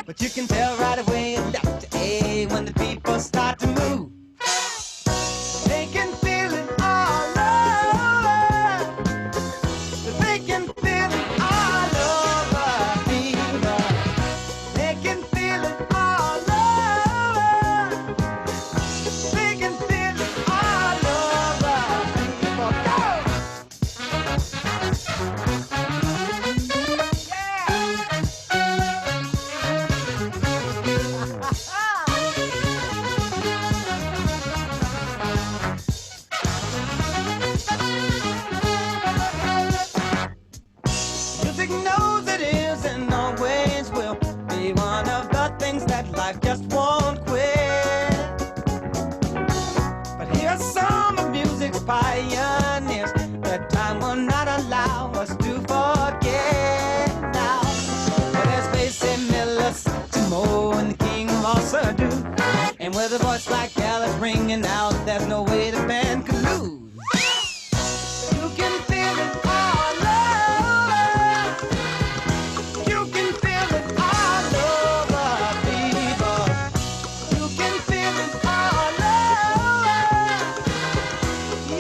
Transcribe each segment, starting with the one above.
But you can tell right away it's Dr. A when the people start to move. They can feel it all over. They can feel it all over fever. They can feel it all over. They can feel it all over fever. Music knows it is and always will be one of the things that life just won't quit. But here's some of music's pioneers that time will not allow us to forget now. Well, there's Basie Miller, Timo, and the king of all Surdo. And with a voice like Alice ringing out, there's no way the band could lose. You can feel it all over. You can feel it all over, people. You can feel it all over.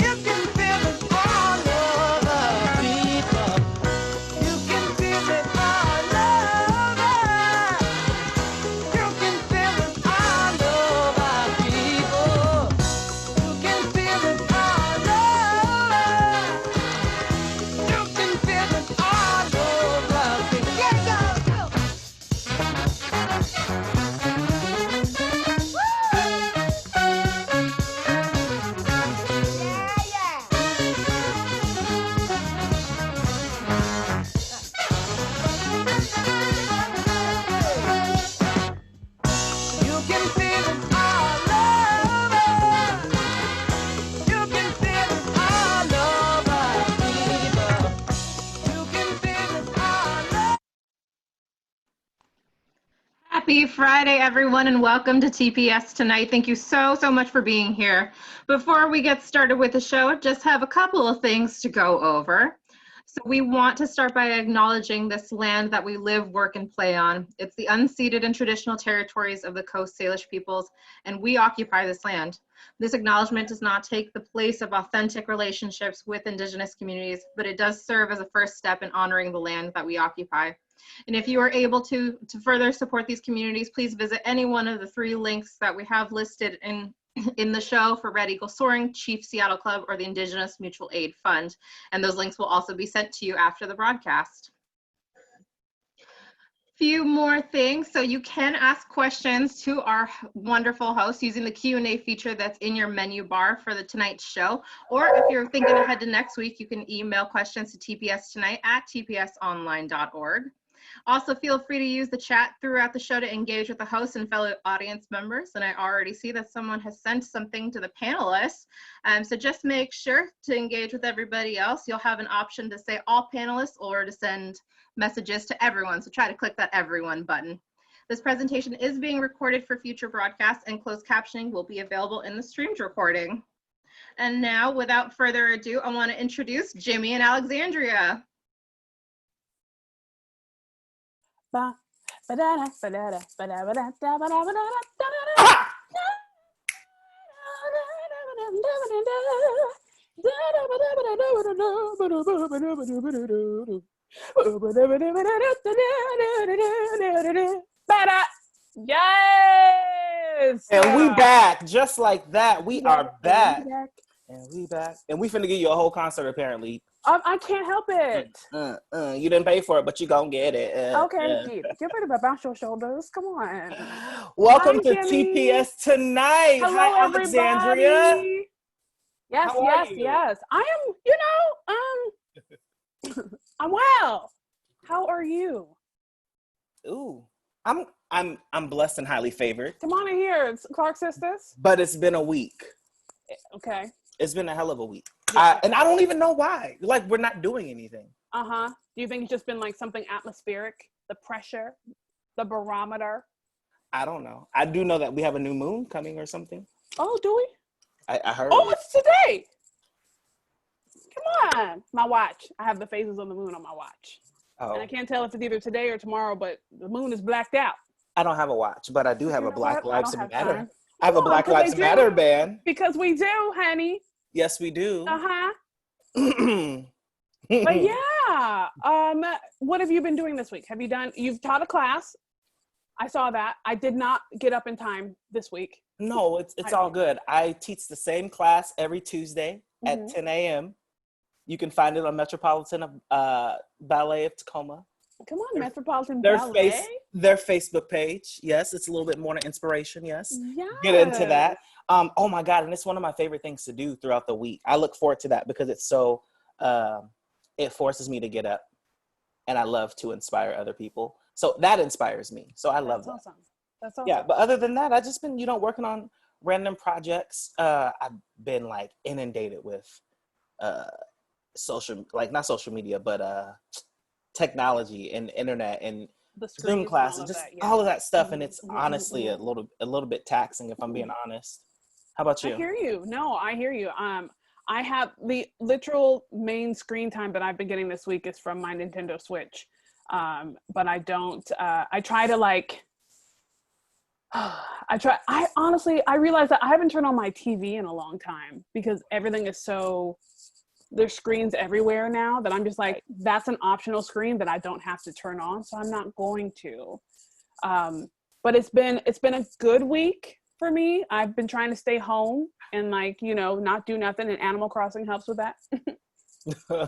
You can feel it all over, people. You can feel it all over. You can feel it all over, people. You can feel it all over. You can feel it all over, people. Yeah, go, go. You can feel it all over. You can feel it all over, people. You can feel it all over. Happy Friday, everyone, and welcome to TPS Tonight. Thank you so much for being here. Before we get started with the show, just have a couple of things to go over. So we want to start by acknowledging this land that we live, work, and play on. It's the unceded and traditional territories of the Coast Salish peoples, and we occupy this land. This acknowledgement does not take the place of authentic relationships with Indigenous communities, but it does serve as a first step in honoring the land that we occupy. And if you are able to further support these communities, please visit any one of the 3 links that we have listed in the show for Red Eagle Soaring, Chief Seattle Club, or the Indigenous Mutual Aid Fund. And those links will also be sent to you after the broadcast. Few more things. So you can ask questions to our wonderful host using the Q&A feature that's in your menu bar for the tonight's show. Or if you're thinking ahead to next week, you can email questions to tpstonight@tpsonline.org. Also, feel free to use the chat throughout the show to engage with the host and fellow audience members. And I already see that someone has sent something to the panelists. So just make sure to engage with everybody else. You'll have an option to say all panelists or to send messages to everyone. So try to click that everyone button. This presentation is being recorded for future broadcasts, and closed captioning will be available in the streamed recording. And now, without further ado, I want to introduce Jimmy and Alexandria. Yes! And we back, just like that. We are back. And we back. And we finna give you a whole concert, apparently. I can't help it. You didn't pay for it, but you gonna get it. Okay, get rid of it. Bounce your shoulders. Come on. Welcome Hi, to Jimmy. TPS Tonight. Hello, Hi, Alexandria. everybody. Yes, How are you? yes. I am, I'm well. How are you? Ooh, I'm blessed and highly favored. Come on in here. It's Clark Sisters. But it's been a week. Okay. It's been a hell of a week. Yeah. And I don't even know why. Like, we're not doing anything. Do you think it's just been like something atmospheric? The pressure? The barometer? I don't know. I do know that we have a new moon coming or something. Oh, do we? I heard. Oh, it's today. Come on. My watch. I have the phases of the moon on my watch. Oh. And I can't tell if it's either today or tomorrow, but the moon is blacked out. I don't have a watch, but I do have You a know Black what? I Lives don't have Matter. time. I have a Come on, Black 'cause they Lives do. Matter band. Because we do, honey. Yes, we do. Uh-huh. But yeah, what have you been doing this week? You've taught a class. I saw that. I did not get up in time this week. No, it's all good. I teach the same class every Tuesday at 10 a.m. You can find it on Metropolitan Ballet of Tacoma. Come on, Metropolitan Ballet. Their Facebook page. Yes, it's a little bit more inspiration. Yes. Yes. Get into that. Oh my God. And it's one of my favorite things to do throughout the week. I look forward to that because it's so, it forces me to get up and I love to inspire other people. So that inspires me. So I love that. Awesome. That's awesome. Yeah. But other than that, I just been, working on random projects. I've been like inundated with, not social media, but, technology and internet and the Zoom classes, just all of that stuff. And it's Mm-hmm. honestly a little bit taxing if I'm being honest. How about you? I hear you. No, I hear you. I have the literal main screen time that I've been getting this week is from my Nintendo Switch. But I don't, I try to like, I realize that I haven't turned on my TV in a long time because everything is there's screens everywhere now that I'm just like, that's an optional screen that I don't have to turn on. So I'm not going to, but it's been a good week for me. I've been trying to stay home and like, not do nothing, and Animal Crossing helps with that.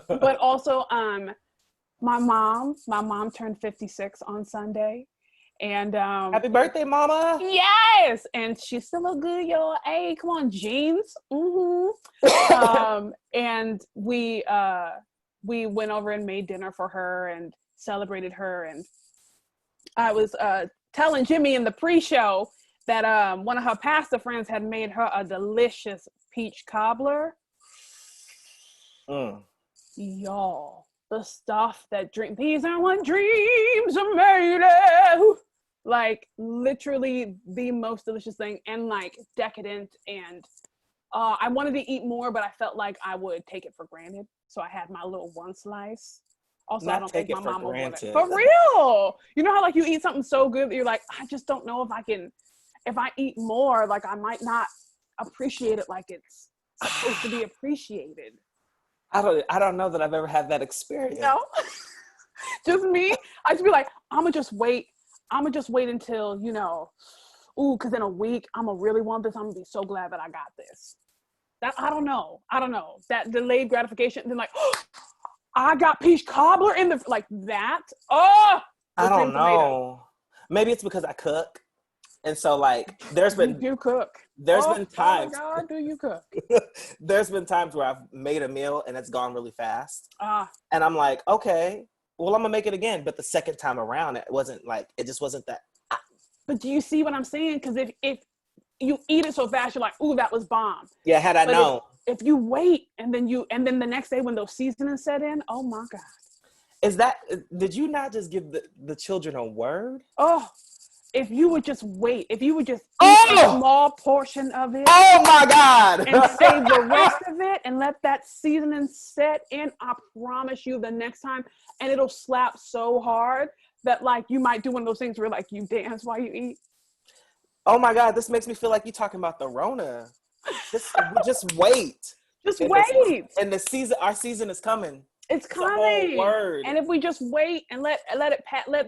But also, my mom turned 56 on Sunday, and happy birthday, mama. Yes, and she's still a good y'all. Hey, come on, jeans. And we went over and made dinner for her and celebrated her, and I was telling Jimmy in the pre-show that one of her pastor friends had made her a delicious peach cobbler. Y'all, the stuff that these are what dreams are made of. Like literally the most delicious thing, and like decadent, and I wanted to eat more, but I felt like I would take it for granted. So I had my little one slice. Also, I don't think my mama would. For real. You know how like you eat something so good that you're like, I just don't know if I eat more, like I might not appreciate it like it's supposed to be appreciated. I don't know that I've ever had that experience. No, just me. I just be like, I'm gonna just wait until, because in a week, I'm gonna really want this. I'm gonna be so glad that I got this. That I don't know. That delayed gratification. Then like, oh, I got peach cobbler in the, like that. Oh, I don't know. Maybe it's because I cook. And so like, there's been you cook. There's been times. Oh my God, do you cook? There's been times where I've made a meal and it's gone really fast. And I'm like, okay, well, I'm gonna make it again. But the second time around, it just wasn't that. But do you see what I'm saying? Because if you eat it so fast, you're like, ooh, that was bomb. Yeah, had I known. If you wait and then the next day when those seasonings set in, oh my God. Did you not just give the children a word? Oh, if you would just wait, if you would just eat a small portion of it. Oh my God. And save the rest of it and let that seasoning set in, I promise you the next time, and it'll slap so hard that like you might do one of those things where like you dance while you eat. Oh my God, this makes me feel like you're talking about the Rona. Just wait. Just wait. And our season is coming. It's coming. Word. And if we just wait and let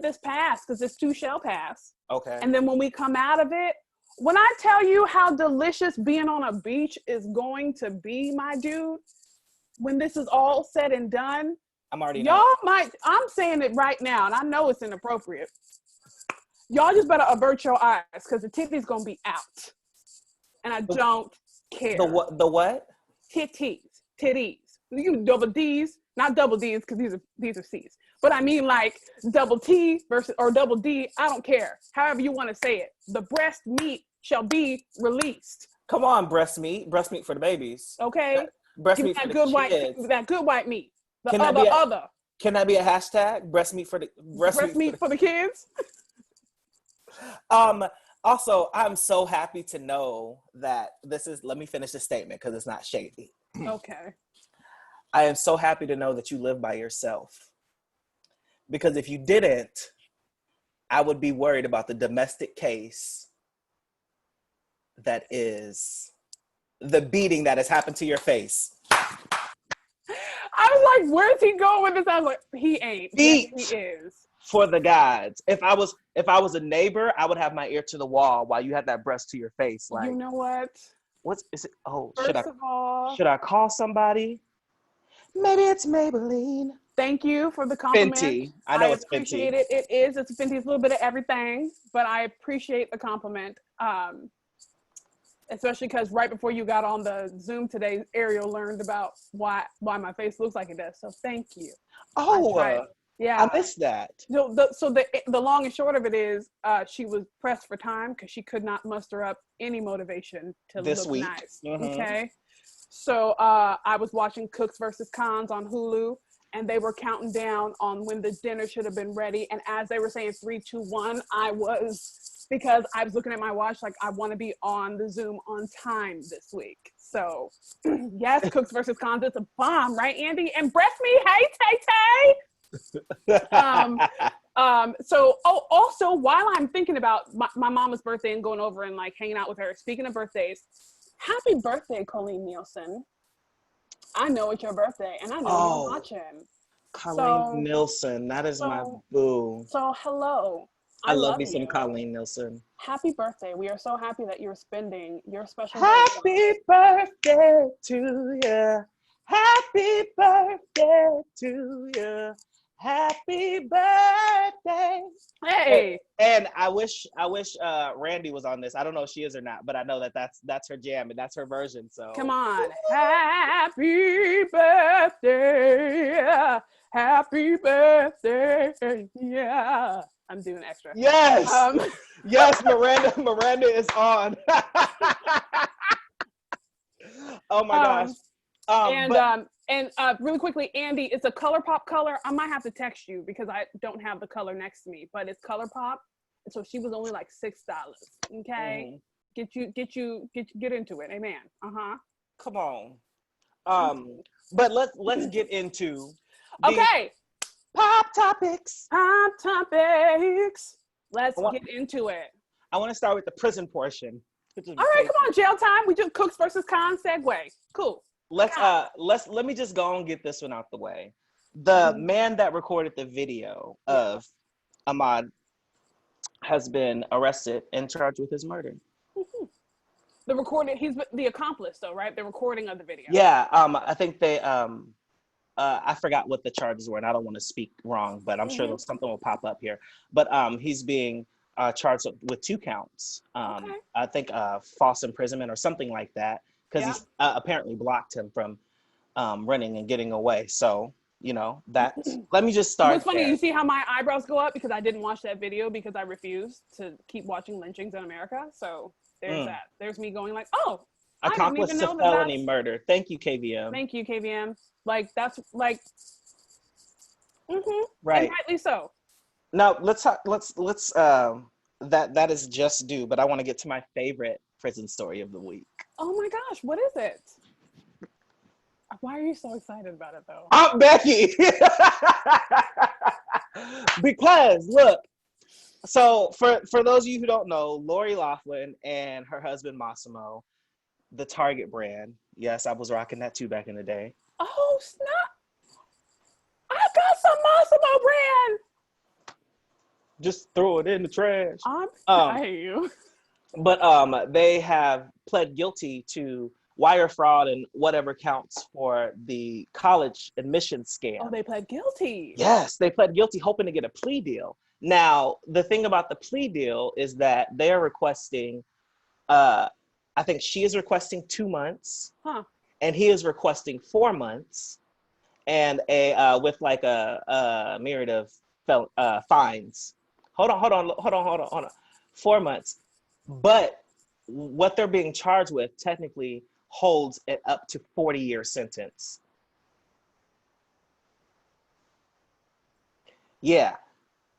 this pass, because this too shall pass. Okay. And then when we come out of it, when I tell you how delicious being on a beach is going to be, my dude, when this is all said and done, I'm saying it right now, and I know it's inappropriate. Y'all just better avert your eyes, because the titties gonna be out. And I don't care. The what? Titties. You double D's, not double D's, because these are C's. But I mean like double T or double D, I don't care. However you want to say it. The breast meat shall be released. Come on, breast meat for the babies. Okay. Breast meat for the kids. That good white meat. Can that be a hashtag? Breast meat for the kids? Also, I'm so happy to know that let me finish the statement because it's not shady. Okay. I am so happy to know that you live by yourself. Because if you didn't, I would be worried about the domestic case that is the beating that has happened to your face. I was like, where's he going with this? I was like, he ain't. Yes, Beat he is. for the gods. If I was a neighbor, I would have my ear to the wall while you had that breast to your face. Like, You know what? what's is it? Oh, First of all, should I call somebody? Maybe it's Maybelline. thank you for the compliment. Fenty. I know it's appreciate Fenty. it. It is. It's Fenty. It's a little bit of everything, but I appreciate the compliment. Especially because right before you got on the Zoom today, Ariel learned about why my face looks like it does. So thank you. Oh, yeah, I missed that. So the long and short of it is, she was pressed for time because she could not muster up any motivation to This look week. nice. Mm-hmm. Okay, so I was watching Cooks versus Cons on Hulu, and they were counting down on when the dinner should have been ready. And as they were saying 3, 2, 1, because I was looking at my watch, like, I want to be on the Zoom on time this week. So yes, Cooks versus Cons, it's a bomb, right, Andy? And breast me, hey, Tay Tay. So also, while I'm thinking about my mama's birthday and going over and like hanging out with her, speaking of birthdays, happy birthday, Colleen Nielsen. I know it's your birthday, and I know you're watching. Colleen Nielsen, that is my boo. So hello. I love me some Colleen Nielsen. Happy birthday. We are so happy that you're spending your special Happy birthday to you. Happy birthday to you. Happy birthday. Hey. And I wish Randy was on this. I don't know if she is or not, but I know that's her jam and that's her version. So come on. Happy birthday. Happy birthday. Yeah. I'm doing extra. Yes. Yes, Miranda is on. Oh my gosh. And really quickly, Andy, it's a ColourPop color. I might have to text you because I don't have the color next to me, but it's ColourPop. So she was only like $6. Okay. Get into it. Amen. Come on. But let's get into Pop topics. Pop topics. Let's get into it. I want to start with the prison portion. All right, come on, jail time. We do Cooks versus Cons segue. Cool. Let me just go and get this one out the way. The man that recorded the video of Ahmaud has been arrested and charged with his murder. Mm-hmm. The recording, he's the accomplice though, right? The recording of the video. Yeah, I think they I forgot what the charges were, and I don't want to speak wrong, but I'm sure something will pop up here. But he's being charged with 2 counts. I think false imprisonment or something like that, because he's apparently blocked him from running and getting away. So, you know, that's, let me just start. It's funny, you see how my eyebrows go up because I didn't watch that video because I refused to keep watching lynchings in America. So there's that. There's me going like, oh, accomplice to felony murder. Thank you, KVM. Thank you, KVM. Like, that's like, right. And rightly so. Now let's that is just due, but I want to get to my favorite prison story of the week. Oh my gosh, what is it? Why are you so excited about it though? Aunt Becky. Because look, so for those of you who don't know, Lori Loughlin and her husband Massimo, the Target brand. Yes, I was rocking that too back in the day. Oh snap! I got some Massimo brand. Just throw it in the trash. I hate you. But they have pled guilty to wire fraud and whatever counts for the college admission scam. Oh, they pled guilty. Yes, they pled guilty, hoping to get a plea deal. Now, the thing about the plea deal is that they are requesting, I think she is requesting 2 months, and he is requesting 4 months, and with like a myriad of fines. Hold on. 4 months. But what they're being charged with technically holds it up to 40-year sentence. Yeah.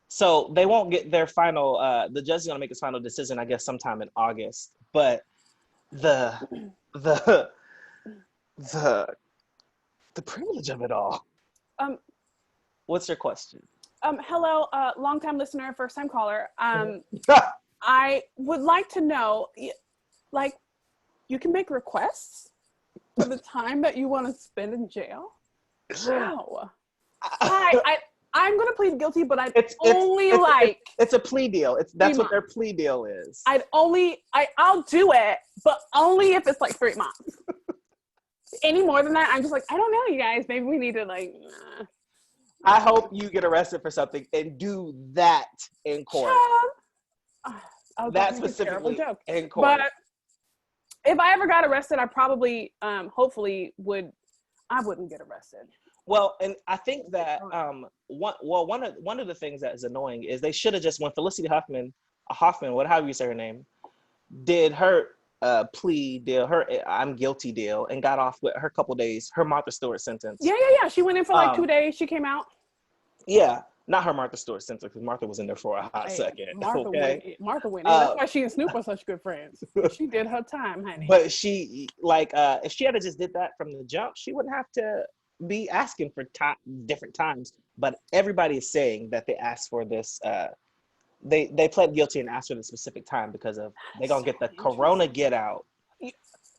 So they won't get their final, the judge is going to make his final decision, I guess, sometime in August. But the privilege of it all. What's your question? Hello, longtime listener, first time caller. I would like to know, like, you can make requests for the time that you want to spend in jail? Wow. I'm gonna plead guilty, but I'd it's a plea deal. That's what their plea deal is. I'll do it, but only if it's like 3 months. Any more than that, I'm just like, I don't know, you guys. Maybe we need to like. I hope you get arrested for something and do that in court. That specifically in court. But if I ever got arrested, I probably, hopefully, I wouldn't get arrested. Well, and I think that one of the things that is annoying is they should have just, when Felicity Huffman, whatever you say her name, did her plea deal, her I'm guilty deal, and got off with her couple days, her Martha Stewart sentence. Yeah. She went in for like 2 days. She came out. Yeah, not her Martha Stewart sentence, because Martha was in there for a hot second. Martha went in. That's why she and Snoop are such good friends. She did her time, honey. But she, if she had just did that from the jump, she wouldn't have to be asking for different times. But everybody is saying that they asked for this. They pled guilty and asked for the specific time because of they're gonna get the corona get out.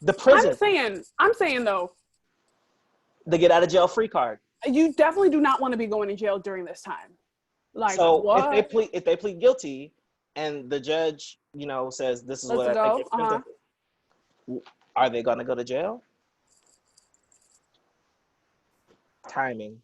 The prison. I'm saying though, the get out of jail free card. You definitely do not want to be going to jail during this time. Like, so what? if they plead guilty, and the judge, says this is what I think, are they gonna go to jail? Timing.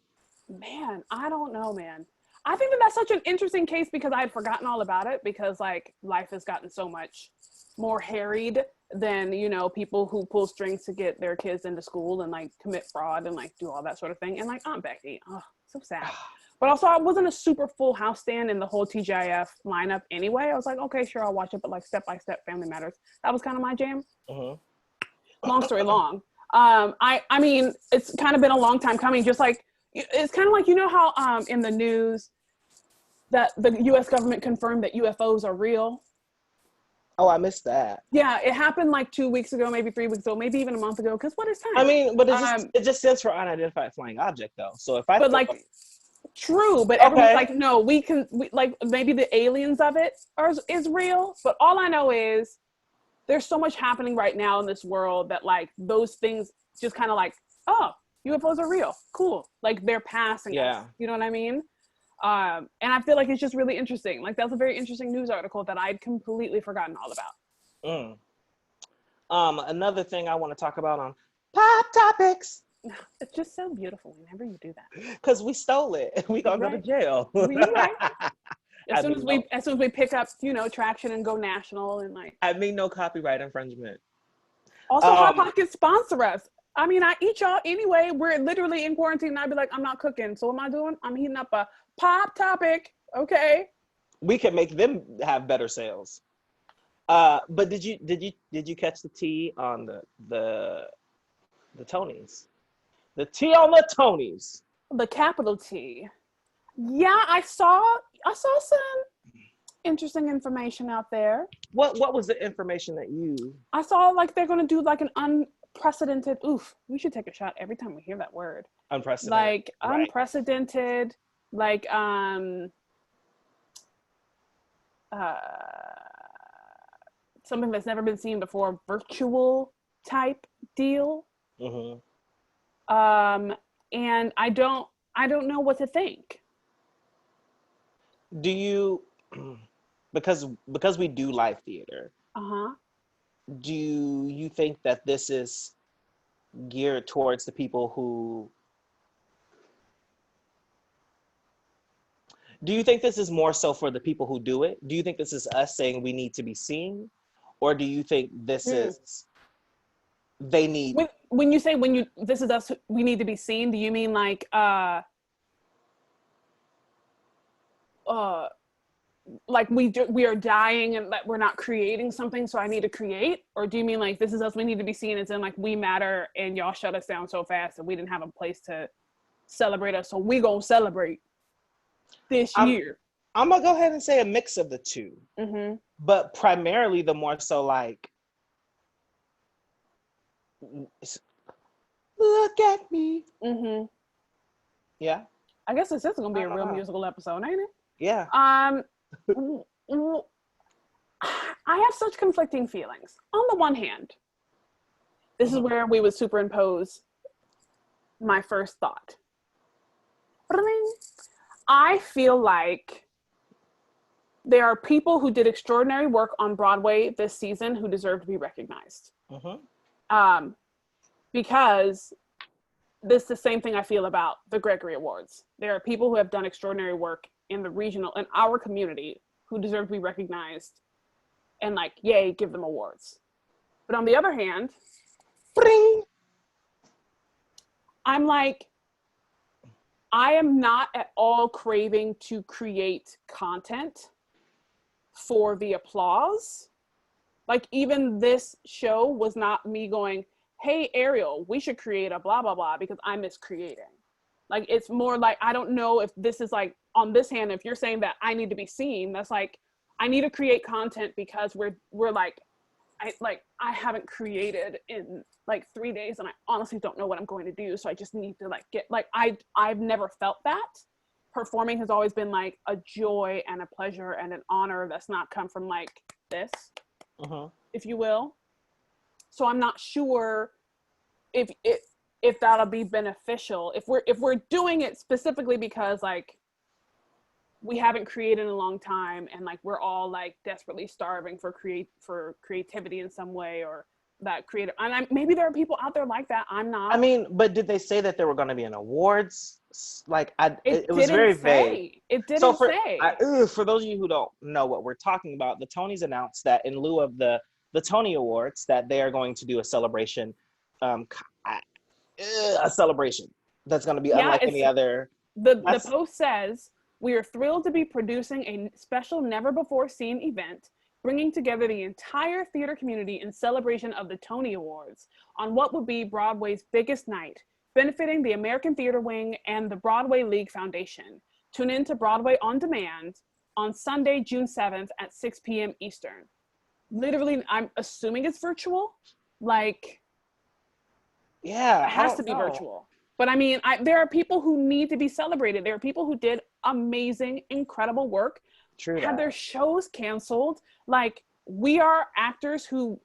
Man, I don't know, man. I think that's such an interesting case because I had forgotten all about it because like life has gotten so much more harried than, people who pull strings to get their kids into school and like commit fraud and like do all that sort of thing. And like Aunt Becky, so sad. But also I wasn't a super full house stand in the whole TGIF lineup anyway. I was like, okay, sure, I'll watch it, but like Step by Step, Family Matters, that was kind of my jam. Long story long. I mean, it's kind of been a long time coming. Just like, it's kind of like, how in the news that the U.S. government confirmed that UFOs are real. Oh, I missed that. Yeah, it happened like 2 weeks ago, maybe 3 weeks ago, maybe even a month ago. Because what is time? I mean, but it just stands for unidentified flying object, though. So if I true, but everyone's like, no, we like maybe the aliens of it is real. But all I know is there's so much happening right now in this world that like those things just kind of like, oh, UFOs are real, cool. Like they're passing us. You know what I mean? And I feel like it's just really interesting. Like that's a very interesting news article that I'd completely forgotten all about. Another thing I want to talk about on Pop Topics. It's just so beautiful whenever you do that. Because we stole it. We gonna go to jail. Right. As soon as we pick up, traction and go national and like. I mean, no copyright infringement. Also, Hot Pockets sponsor us. I mean, I eat y'all anyway. We're literally in quarantine. And I'd be like, I'm not cooking. So what am I doing? I'm heating up a Pop Topic. Okay. We can make them have better sales. But did you catch the tea on the Tonys? The tea on the Tonys. The capital T. Yeah, I saw some interesting information out there. What was the information that you? I saw like they're gonna do like an unprecedented. Oof, we should take a shot every time we hear that word. Unprecedented. Like unprecedented. Like something that's never been seen before. Virtual type deal. And I don't know what to think. Do you, because we do live theater, do you think that this is geared towards the people who, do you think this is more so for the people who do it? Do you think this is us saying we need to be seen? Or do you think this is, they need... When you say this is us, we need to be seen, do you mean like, we are dying and that we're not creating something, so I need to create? Or do you mean like this is us, we need to be seen, as in like we matter and y'all shut us down so fast and we didn't have a place to celebrate us, so we gonna celebrate this year? I'm gonna go ahead and say a mix of the two, but primarily the more so like, look at me. Yeah. I guess this is gonna be a real musical episode, ain't it? Yeah. I have such conflicting feelings. On the one hand, this is where we would superimpose my first thought. I feel like there are people who did extraordinary work on Broadway this season who deserve to be recognized. Because this is the same thing I feel about the Gregory Awards. There are people who have done extraordinary work in the regional, in our community, who deserve to be recognized and like, yay, give them awards. But on the other hand, I'm like, I am not at all craving to create content for the applause. Like, even this show was not me going, hey, Ariel, we should create a blah, blah, blah, because I miss creating. Like, it's more like, I don't know if this is like, on this hand, if you're saying that I need to be seen, that's like, I need to create content because we're like, I haven't created in like 3 days and I honestly don't know what I'm going to do. So I just need to like get, like, I've never felt that. Performing has always been like a joy and a pleasure and an honor that's not come from like this, if you will. So I'm not sure if that'll be beneficial. If we're doing it specifically because like we haven't created in a long time and like we're all like desperately starving for creativity in some way, or that creative, and maybe there are people out there like that. I'm not. I mean, but did they say that there were going to be an awards? Like, it was very vague. It didn't say. For those of you who don't know what we're talking about, the Tonys announced that in lieu of the Tony Awards, that they are going to do a celebration, that's going to be unlike any other. The post says, we are thrilled to be producing a special never-before-seen event, bringing together the entire theater community in celebration of the Tony Awards on what would be Broadway's biggest night, benefiting the American Theater Wing and the Broadway League Foundation. Tune in to Broadway On Demand on Sunday, June 7th at 6 p.m. Eastern. Literally, I'm assuming it's virtual. Like, yeah, it has to be virtual. But I mean, there are people who need to be celebrated. There are people who did amazing, incredible work. Had their shows canceled. Like, we are actors who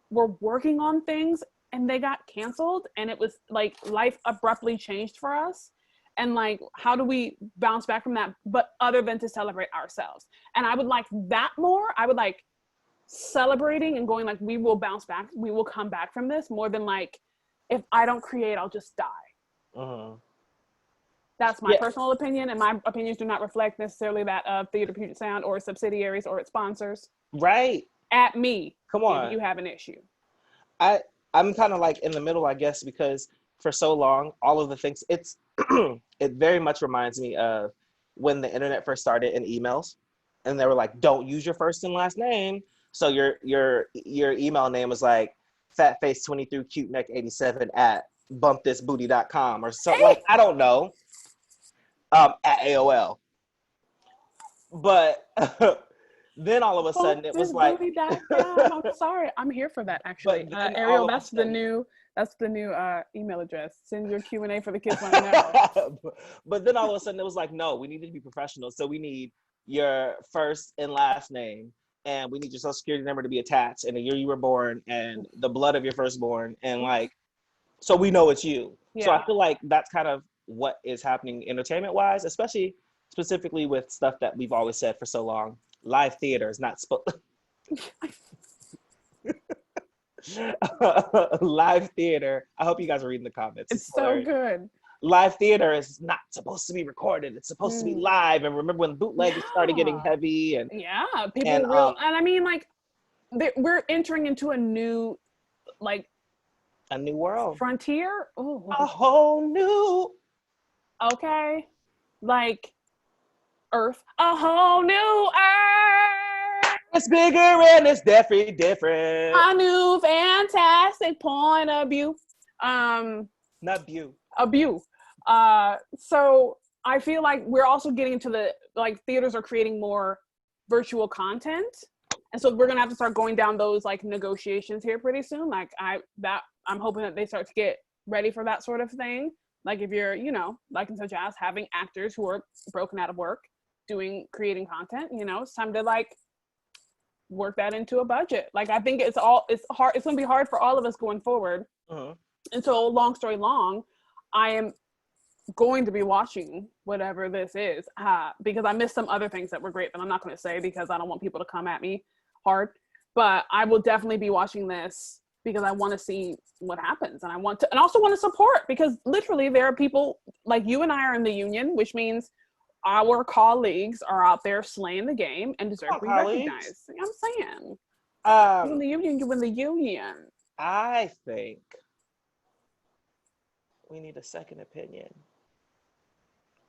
were working on things and they got canceled, and it was like life abruptly changed for us. And like, how do we bounce back from that? But other than to celebrate ourselves. And I would like that more. I would like celebrating and going like, we will bounce back. We will come back from this, more than like, if I don't create, I'll just die. That's my personal opinion, and my opinions do not reflect necessarily that of Theater Puget Sound or subsidiaries or its sponsors. Right. At me. Come on. If you have an issue. I'm kind of like in the middle, I guess, because for so long, all of the things, it very much reminds me of when the internet first started in emails, and they were like, don't use your first and last name. So your email name was like fatface23cuteneck87 at bumpthisbooty.com or something. Like, I don't know, at AOL. But then all of a sudden it was like, I'm sorry, I'm here for that actually. Ariel, that's the new email address. Send your Q&A for the kids on the network. But then all of a sudden it was like, no, we need to be professional. So we need your first and last name, and we need your social security number to be attached, and the year you were born, and the blood of your firstborn, and like, so we know it's you. Yeah. So I feel like that's kind of what is happening entertainment-wise, especially specifically with stuff that we've always said for so long. Live theater is not supposed. Live theater. I hope you guys are reading the comments. It's so good. Live theater is not supposed to be recorded. It's supposed to be live. And remember when bootlegs started getting heavy, and people and I mean, like, we're entering into a new, like, a new world. Frontier? Ooh. A whole new. Okay. Like, Earth. A whole new Earth. It's bigger and it's definitely different. A new fantastic point of view. Not view. A view. So I feel like we're also getting into the, like, theaters are creating more virtual content. And so we're going to have to start going down those, like, negotiations here pretty soon. Like, I'm hoping that they start to get ready for that sort of thing. Like if you're, you know, like in such as having actors who are broken out of work, creating content, you know, it's time to like work that into a budget. Like I think it's hard. It's going to be hard for all of us going forward. And so long story long, I am going to be watching whatever this is because I missed some other things that were great, but I'm not going to say because I don't want people to come at me hard. But I will definitely be watching this because I want to see what happens, and I also want to support, because literally there are people like you and I are in the union, which means our colleagues are out there slaying the game and deserve to be recognized. I'm saying, you win the union, you win the union. I think we need a second opinion.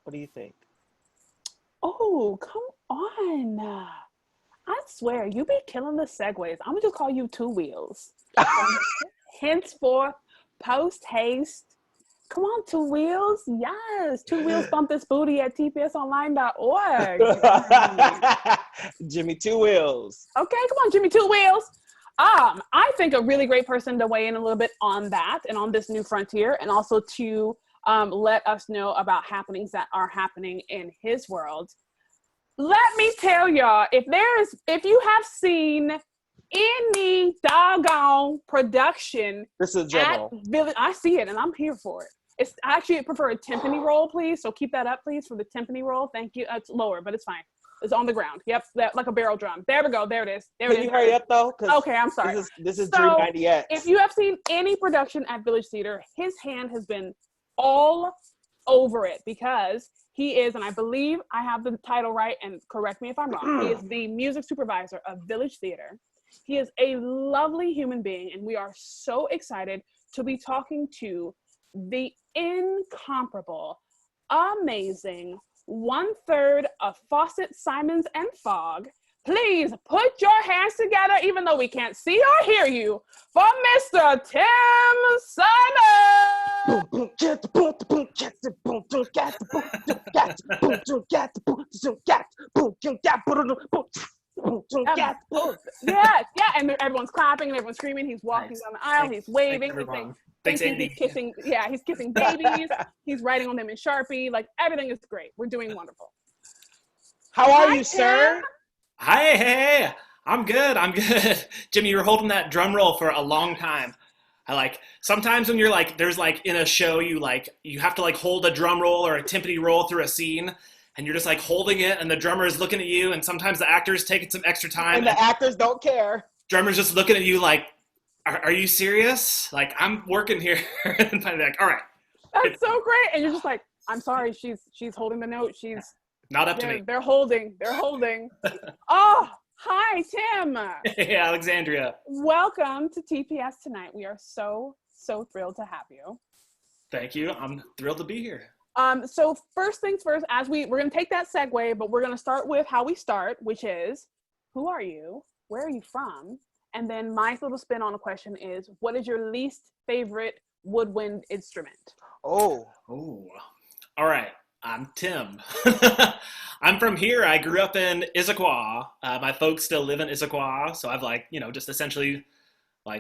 What do you think? Oh, come on. I swear, you be killing the segues. I'm gonna just call you Two Wheels. Henceforth, post haste. Come on, Two Wheels. Yes. Two Wheels bump this booty at tpsonline.org. Jimmy Two Wheels. Okay, come on, Jimmy Two Wheels. I think a really great person to weigh in a little bit on that and on this new frontier, and also to let us know about happenings that are happening in his world. Let me tell y'all, if you have seen any doggone production, this is a drum roll. I see it and I'm here for it. I actually prefer a timpani roll, please. So keep that up, please, for the timpani roll. Thank you. It's lower, but it's fine. It's on the ground. Yep, like a barrel drum. There we go. There it is. Can you hurry up though? Okay, I'm sorry. This is Dream 90X. If you have seen any production at Village Theater, his hand has been all over it because he is, and I believe I have the title right, and correct me if I'm wrong, he is the music supervisor of Village Theater. He is a lovely human being, and we are so excited to be talking to the incomparable, amazing 1/3 of Fawcett, Symons, and Fogg. Please put your hands together, even though we can't see or hear you, for Mr. Tim Symons! Yeah, and everyone's clapping and everyone's screaming. He's walking down the aisle, he's waving, he's kissing, he's kissing babies, he's writing on them in Sharpie. Like, everything is great. We're doing wonderful. How are you, sir? Hi, hey, I'm good. Jimmy, you were holding that drum roll for a long time. Sometimes when you're like, there's like in a show, you have to like hold a drum roll or a timpani roll through a scene, and you're just like holding it, and the drummer is looking at you, and sometimes the actor's taking some extra time. And the actors don't care. Drummer's just looking at you like, are you serious? Like, I'm working here. And I'm like, all right. That's so great. And you're just like, I'm sorry, she's holding the note. She's not up to me. They're holding. Oh, hi, Tim. Hey, Alexandria. Welcome to TPS Tonight. We are so thrilled to have you. Thank you. I'm thrilled to be here. So first things first, we're going to take that segue, but we're going to start with how we start, which is, who are you? Where are you from? And then my little spin on the question is, what is your least favorite woodwind instrument? Oh. All right. I'm Tim. I'm from here. I grew up in Issaquah. My folks still live in Issaquah. So I've just essentially,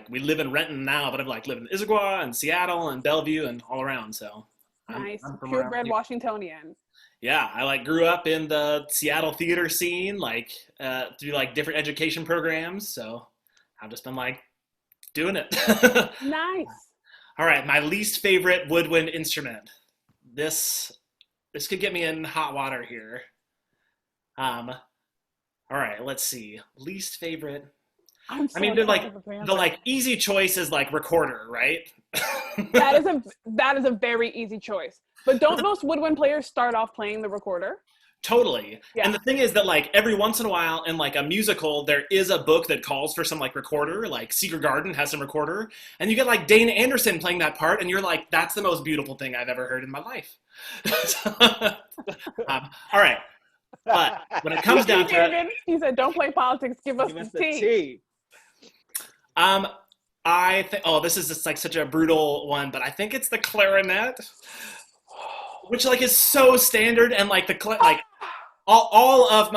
we live in Renton now, but I've lived in Issaquah and Seattle and Bellevue and all around. So nice. Purebred Washingtonian. Yeah. I grew up in the Seattle theater scene, through different education programs. So I've just been doing it. Nice. All right. My least favorite woodwind instrument. This could get me in hot water here. All right, let's see. Least favorite. The easy choice is recorder, right? that is a very easy choice. But don't most woodwind players start off playing the recorder? Totally. Yeah. And the thing is that every once in a while in a musical, there is a book that calls for some recorder, Secret Garden has some recorder, and you get Dana Anderson playing that part, and you're that's the most beautiful thing I've ever heard in my life. All right. But when it comes down to it, he said, don't play politics, give us the tea. I think, this is just such a brutal one, but I think it's the clarinet, which is so standard, and all of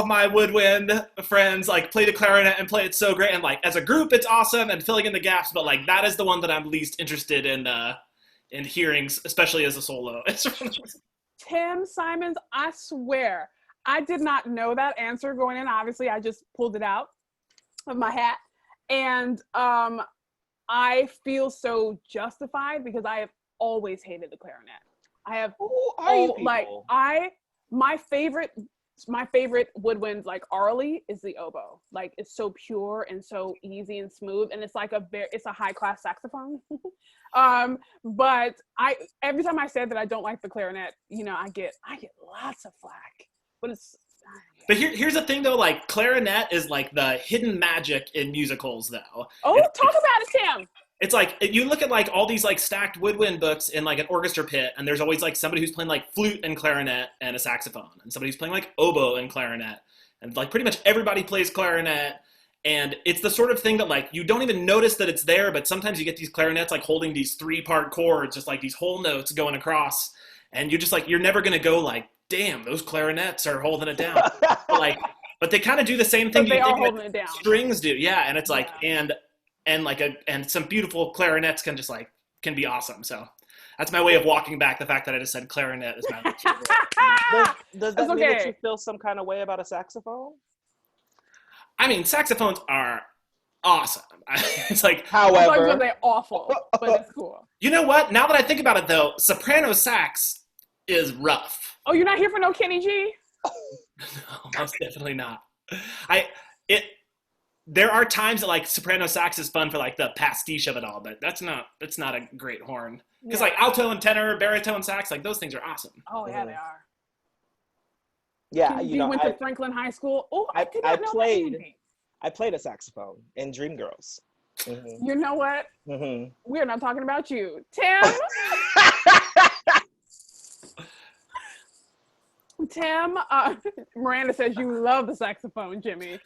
my woodwind friends play the clarinet and play it so great, and as a group it's awesome and filling in the gaps, but that is the one that I'm least interested in in hearings, especially as a solo. Tim Symons, I swear, I did not know that answer going in. Obviously, I just pulled it out of my hat. And I feel so justified because I have always hated the clarinet. I have my favorite woodwind, like orally, is the oboe. Like, it's so pure and so easy and smooth, and it's like it's a high class saxophone. But every time I said that I don't like the clarinet, you know, I get lots of flack. But it's But here's the thing though, like clarinet is like the hidden magic in musicals though. Oh, talk about it, Tim. It's like, you look at like all these like stacked woodwind books in like an orchestra pit, and there's always like somebody who's playing like flute and clarinet and a saxophone, and somebody who's playing like oboe and clarinet, and like pretty much everybody plays clarinet. And it's the sort of thing that like you don't even notice that it's there, but sometimes you get these clarinets like holding these 3-part chords, just like these whole notes going across, and you're just like, you're never gonna go like, damn, those clarinets are holding it down. But they kind of do the same thing. But they are holding it down. Strings do, yeah. And it's like, and some beautiful clarinets can be awesome. So that's my way of walking back the fact that I just said clarinet is my Does that mean that you feel some kind of way about a saxophone? I mean, saxophones are awesome. It's like, however, they're awful, but it's cool. You know what? Now that I think about it, though, soprano sax is rough. Oh, you're not here for no Kenny G? No, most definitely not. There are times that like soprano sax is fun for like the pastiche of it all, but that's not a great horn. Because like alto and tenor, baritone sax, like those things are awesome. Oh yeah, they are. Yeah, you went to Franklin High School. Oh, I played a saxophone in Dreamgirls. Mm-hmm. You know what? Mm-hmm. We're not talking about you, Tim. Tim, Miranda says you love the saxophone, Jimmy.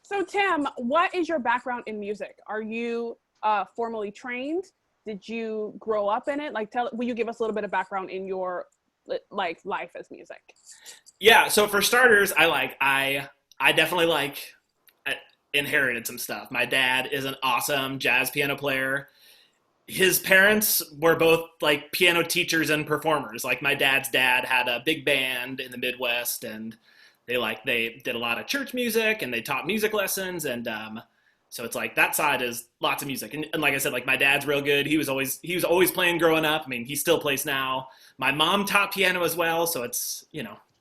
So Tim, what is your background in music? Are you formally trained? Did you grow up in it? Like, will you give us a little bit of background in your life as music? Yeah. So for starters, I definitely inherited some stuff. My dad is an awesome jazz piano player. His parents were both like piano teachers and performers. Like my dad's dad had a big band in the Midwest, and they did a lot of church music, and they taught music lessons. And so it's like that side is lots of music. And like I said, like my dad's real good. He was always playing growing up. I mean, he still plays now. My mom taught piano as well. So it's,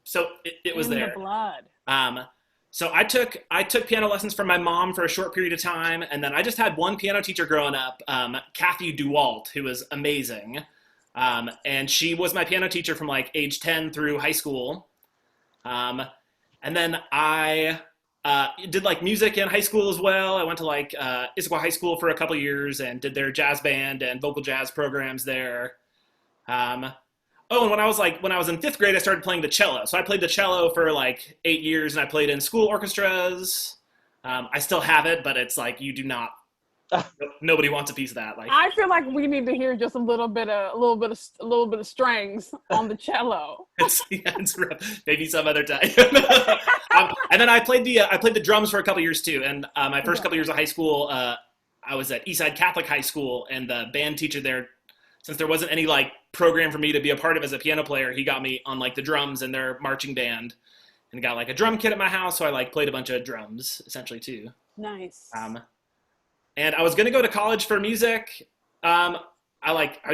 so it was there. In the blood. So I took piano lessons from my mom for a short period of time, and then I just had one piano teacher growing up, Kathy DeWalt, who was amazing, and she was my piano teacher from like age 10 through high school, and then I did like music in high school as well. I went to like Issaquah High School for a couple years and did their jazz band and vocal jazz programs there. Oh, and when I was in 5th grade, I started playing the cello. So I played the cello for like 8 years, and I played in school orchestras. I still have it, but it's like nobody wants a piece of that. Like, I feel like we need to hear just a little bit of strings on the cello. It's rough. Maybe some other time. And then I played the drums for a couple years too. And my first couple years of high school, I was at Eastside Catholic High School, and the band teacher there, since there wasn't any like program for me to be a part of as a piano player, he got me on like the drums in their marching band, and got like a drum kit at my house. So I like played a bunch of drums essentially too. Nice. And I was going to go to college for music. I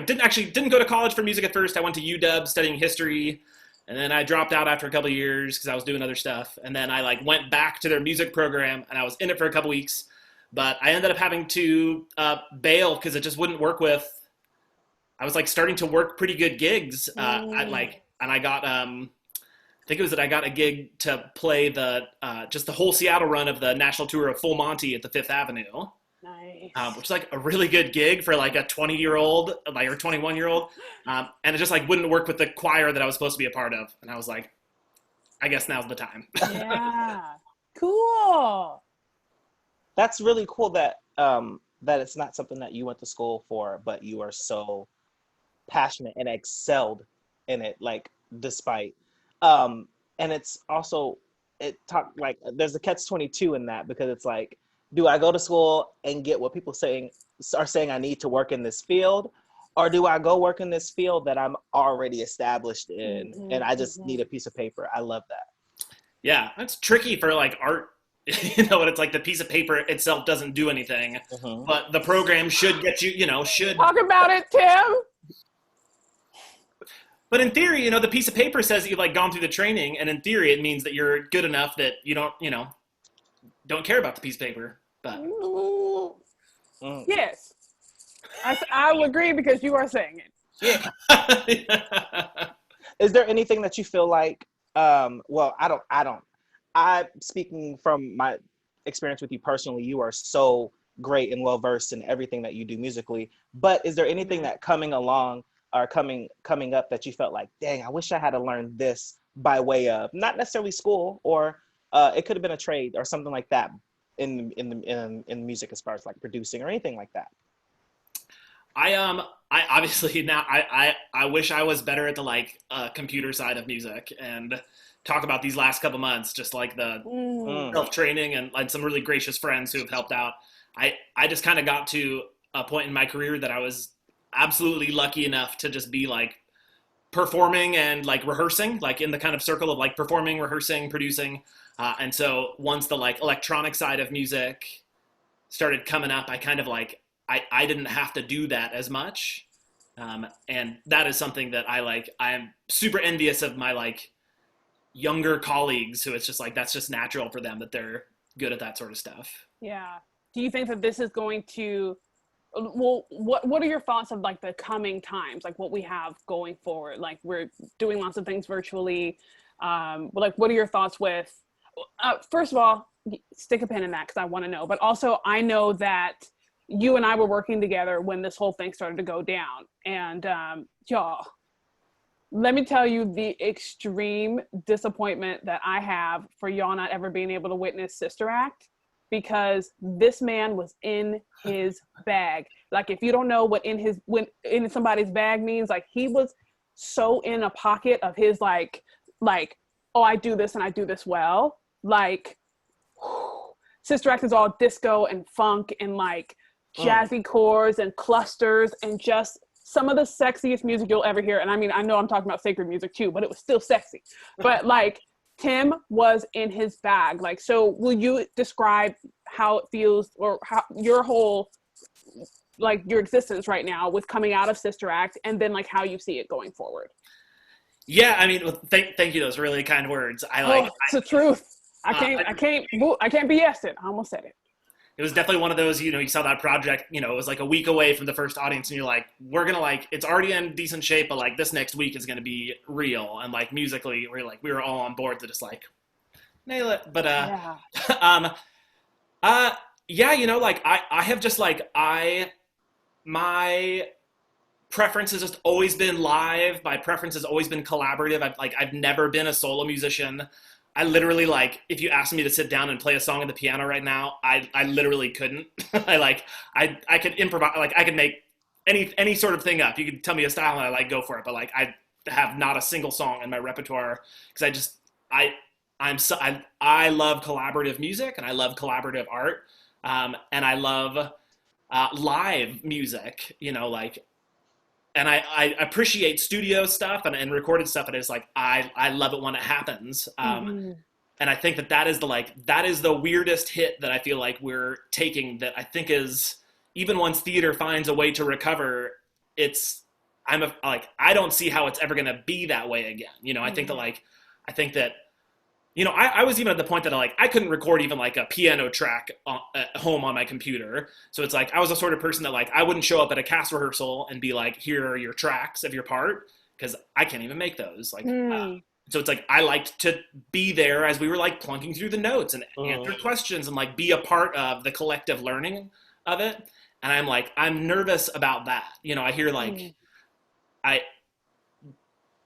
didn't go to college for music at first. I went to UW studying history, and then I dropped out after a couple of years because I was doing other stuff. And then I like went back to their music program, and I was in it for a couple weeks, but I ended up having to bail because it just wouldn't work with. I was like starting to work pretty good gigs. I got I think it was that I got a gig to play just the whole Seattle run of the national tour of Full Monty at the 5th Avenue. Nice. Which is like a really good gig for like a 20-year-old, like or 21-year-old. And it just like wouldn't work with the choir that I was supposed to be a part of. And I was like, I guess now's the time. Yeah. Cool. That's really cool that it's not something that you went to school for, but you are so passionate and excelled in it, like despite and it's also there's a catch-22 in that, because it's like do I go to school and get what people are saying I need to work in this field? Or do I go work in this field that I'm already established in and I just need a piece of paper? I love that. Yeah, that's tricky for like art. You know what it's like, the piece of paper itself doesn't do anything, but the program should get you, should Talk about it, Tim. But in theory, the piece of paper says that you've like gone through the training, and in theory it means that you're good enough that you don't care about the piece of paper. But yes, I will agree because you are saying it. Yeah. Is there anything that you feel like, I speaking from my experience with you personally, you are so great and well versed in everything that you do musically, but is there anything that coming along or coming up that you felt like, dang, I wish I had to learn this by way of not necessarily school, or it could have been a trade or something like that in music, as far as like producing or anything like that? I obviously now I wish I was better at the like computer side of music, and talk about these last couple months, just like the self-training and like some really gracious friends who have helped out. I just kind of got to a point in my career that I was absolutely lucky enough to just be like performing and like rehearsing, like in the kind of circle of like performing, rehearsing, producing. And so once the like electronic side of music started coming up, I kind of like, I didn't have to do that as much. And that is something that I'm super envious of my like younger colleagues who it's just like, that's just natural for them, that they're good at that sort of stuff. Yeah. Do you think that this is going to, well, what are your thoughts of like the coming times, like what we have going forward? Like we're doing lots of things virtually. Like what are your thoughts with, first of all, stick a pin in that because I want to know, but also I know that you and I were working together when this whole thing started to go down, and y'all, let me tell you the extreme disappointment that I have for y'all not ever being able to witness Sister Act, because this man was in his bag. Like if you don't know what when in somebody's bag means, like he was so in a pocket of his like, oh, I do this and I do this well. Like Sister Act is all disco and funk and like jazzy chords and clusters and just some of the sexiest music you'll ever hear. And I mean, I know I'm talking about sacred music too, but it was still sexy. But like Tim was in his bag. Like, so will you describe how it feels, or how your whole, like your existence right now with coming out of Sister Act, and then like how you see it going forward? Yeah, I mean, thank you. Those really kind words. It's the truth. I can't BS it. I almost said it. It was definitely one of those, you saw that project, it was like a week away from the first audience, and you're like, we're going to like, it's already in decent shape, but like this next week is going to be real. And like musically, we were all on board to just like nail it. But, like I have just like, my preference has just always been live. My preference has always been collaborative. I've never been a solo musician. I literally, like, if you asked me to sit down and play a song on the piano right now, I literally couldn't. I could improvise, like, I could make any sort of thing up. You could tell me a style and I go for it. But like, I have not a single song in my repertoire because I love collaborative music and I love collaborative art. And I love live music, and I appreciate studio stuff and recorded stuff. And it's like, I love it when it happens. And I think that is the weirdest hit that I feel like we're taking, that I think is, even once theater finds a way to recover, I don't see how it's ever going to be that way again. I think that I was even at the point that I couldn't record even like a piano track at home on my computer. So it's like, I was the sort of person that I wouldn't show up at a cast rehearsal and be like, here are your tracks of your part, because I can't even make those. So it's like, I liked to be there as we were like plunking through the notes and answer questions and like be a part of the collective learning of it. And I'm nervous about that. I hear like,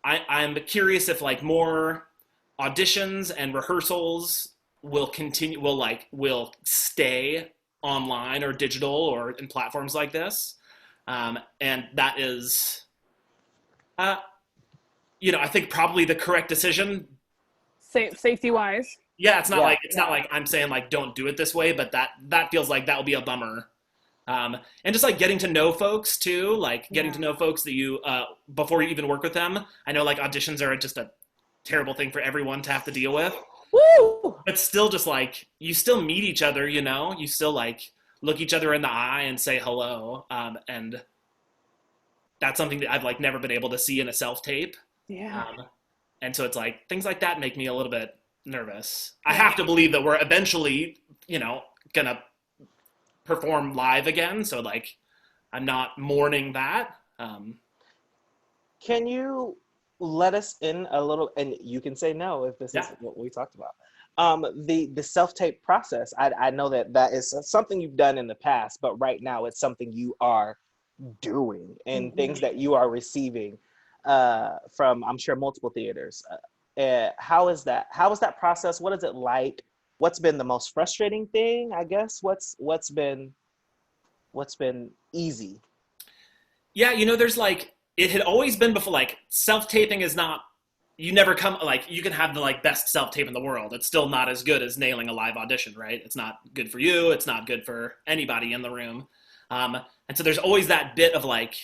I'm curious if like more auditions and rehearsals will stay online or digital or in platforms like this. And that is, I think probably the correct decision. Safety wise. Yeah, it's not Yeah. like not like I'm saying like don't do it this way, but that feels like that will be a bummer. And just like getting to know folks too, like getting to know folks that you before you even work with them. I know like auditions are just a terrible thing for everyone to have to deal with. Woo! But still, just like you still meet each other, you know, you still like look each other in the eye and say hello, and that's something that I've like never been able to see in a self tape. Yeah. And so it's like things like that make me a little bit nervous. I have to believe that we're eventually, you know, gonna perform live again. So like, I'm not mourning that. Can you let us in a little, and you can say no if this is Yeah. what we talked about. The self-tape process. I know that is something you've done in the past, but right now it's something you are doing and things that you are receiving from, I'm sure, multiple theaters. How is that process? What is it like? What's been the most frustrating thing, I guess? What's been easy? Yeah, you know, there's like, it had always been before, like self-taping is not, you never come, like you can have the like best self-tape in the world. It's still not as good as nailing a live audition, right? It's not good for you. It's not good for anybody in the room. And so there's always that bit of like,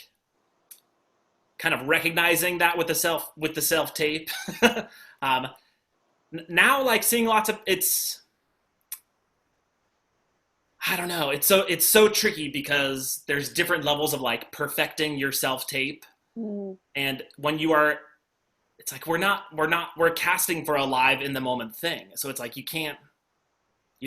kind of recognizing that with the self-tape. Now like seeing lots of, I don't know. It's so tricky because there's different levels of like perfecting your self-tape. And when you are, it's like, we're casting for a live in the moment thing. So it's like, you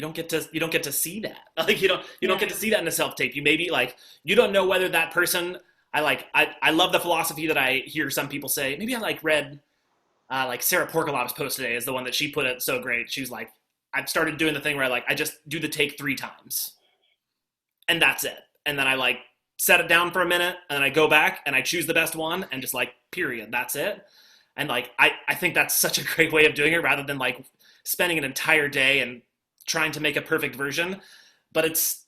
don't get to see that. Like you don't get to see that in a self-tape. You maybe like, you don't know whether that person, I love the philosophy that I hear some people say. Maybe I like read, like Sarah Porkalop's post today is the one that she put it so great. She was like, I've started doing the thing where I just do the take 3 times and that's it. And then I like set it down for a minute and then I go back and I choose the best one and just like, period, that's it. And like, I think that's such a great way of doing it rather than like spending an entire day and trying to make a perfect version. But it's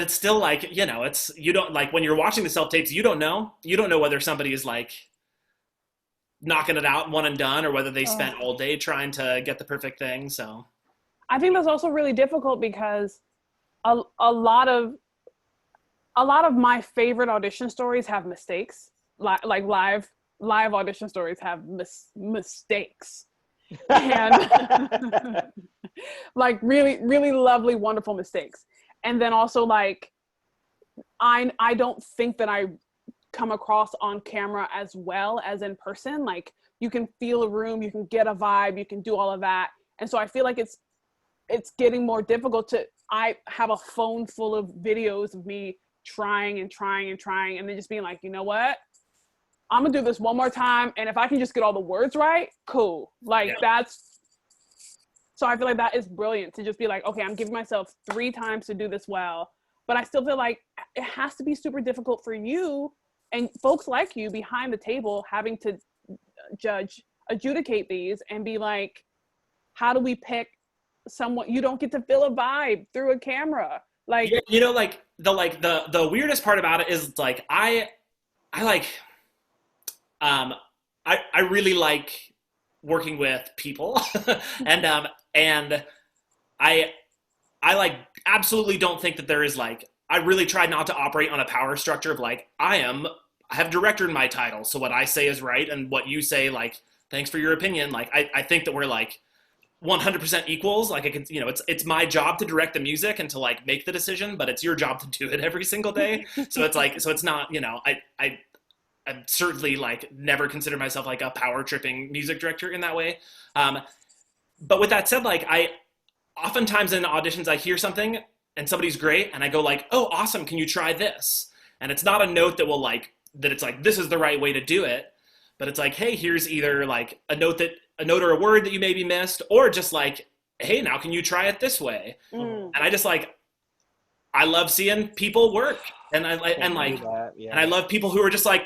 still like, you know, you don't like when you're watching the self-tapes, you don't know whether somebody is like knocking it out one and done or whether they spent all day trying to get the perfect thing. So I think that's also really difficult because a lot of my favorite audition stories have mistakes. Like live audition stories have mistakes. And like really, really lovely, wonderful mistakes. And then also like, I don't think that I come across on camera as well as in person. Like you can feel a room, you can get a vibe, you can do all of that. And so I feel like it's getting more difficult I have a phone full of videos of me trying and then just being like, you know what? I'm gonna do this one more time. And if I can just get all the words right, cool. Like so I feel like that is brilliant to just be like, okay, I'm giving myself 3 times to do this well. But I still feel like it has to be super difficult for you and folks like you behind the table having to adjudicate these and be like, how do we pick someone? You don't get to feel a vibe through a camera. Like, yeah, you know, like the weirdest part about it is like, I really like working with people and I like absolutely don't think that there is like, I really tried not to operate on a power structure of like, I have director in my title. So what I say is right. And what you say, like, thanks for your opinion. Like, I think that we're like 100% equals. Like I can, you know, it's my job to direct the music and to like make the decision, but it's your job to do it every single day. So it's like, so it's not, you know, I certainly like never consider myself like a power tripping music director in that way. But with that said, like oftentimes in auditions, I hear something and somebody's great and I go like, oh, awesome. Can you try this? And it's not a note that will like, that it's like, this is the right way to do it. But it's like, hey, here's either like a note or a word that you maybe missed, or just like, hey, now can you try it this way? And I just like, I love seeing people work. And and I love people who are just like,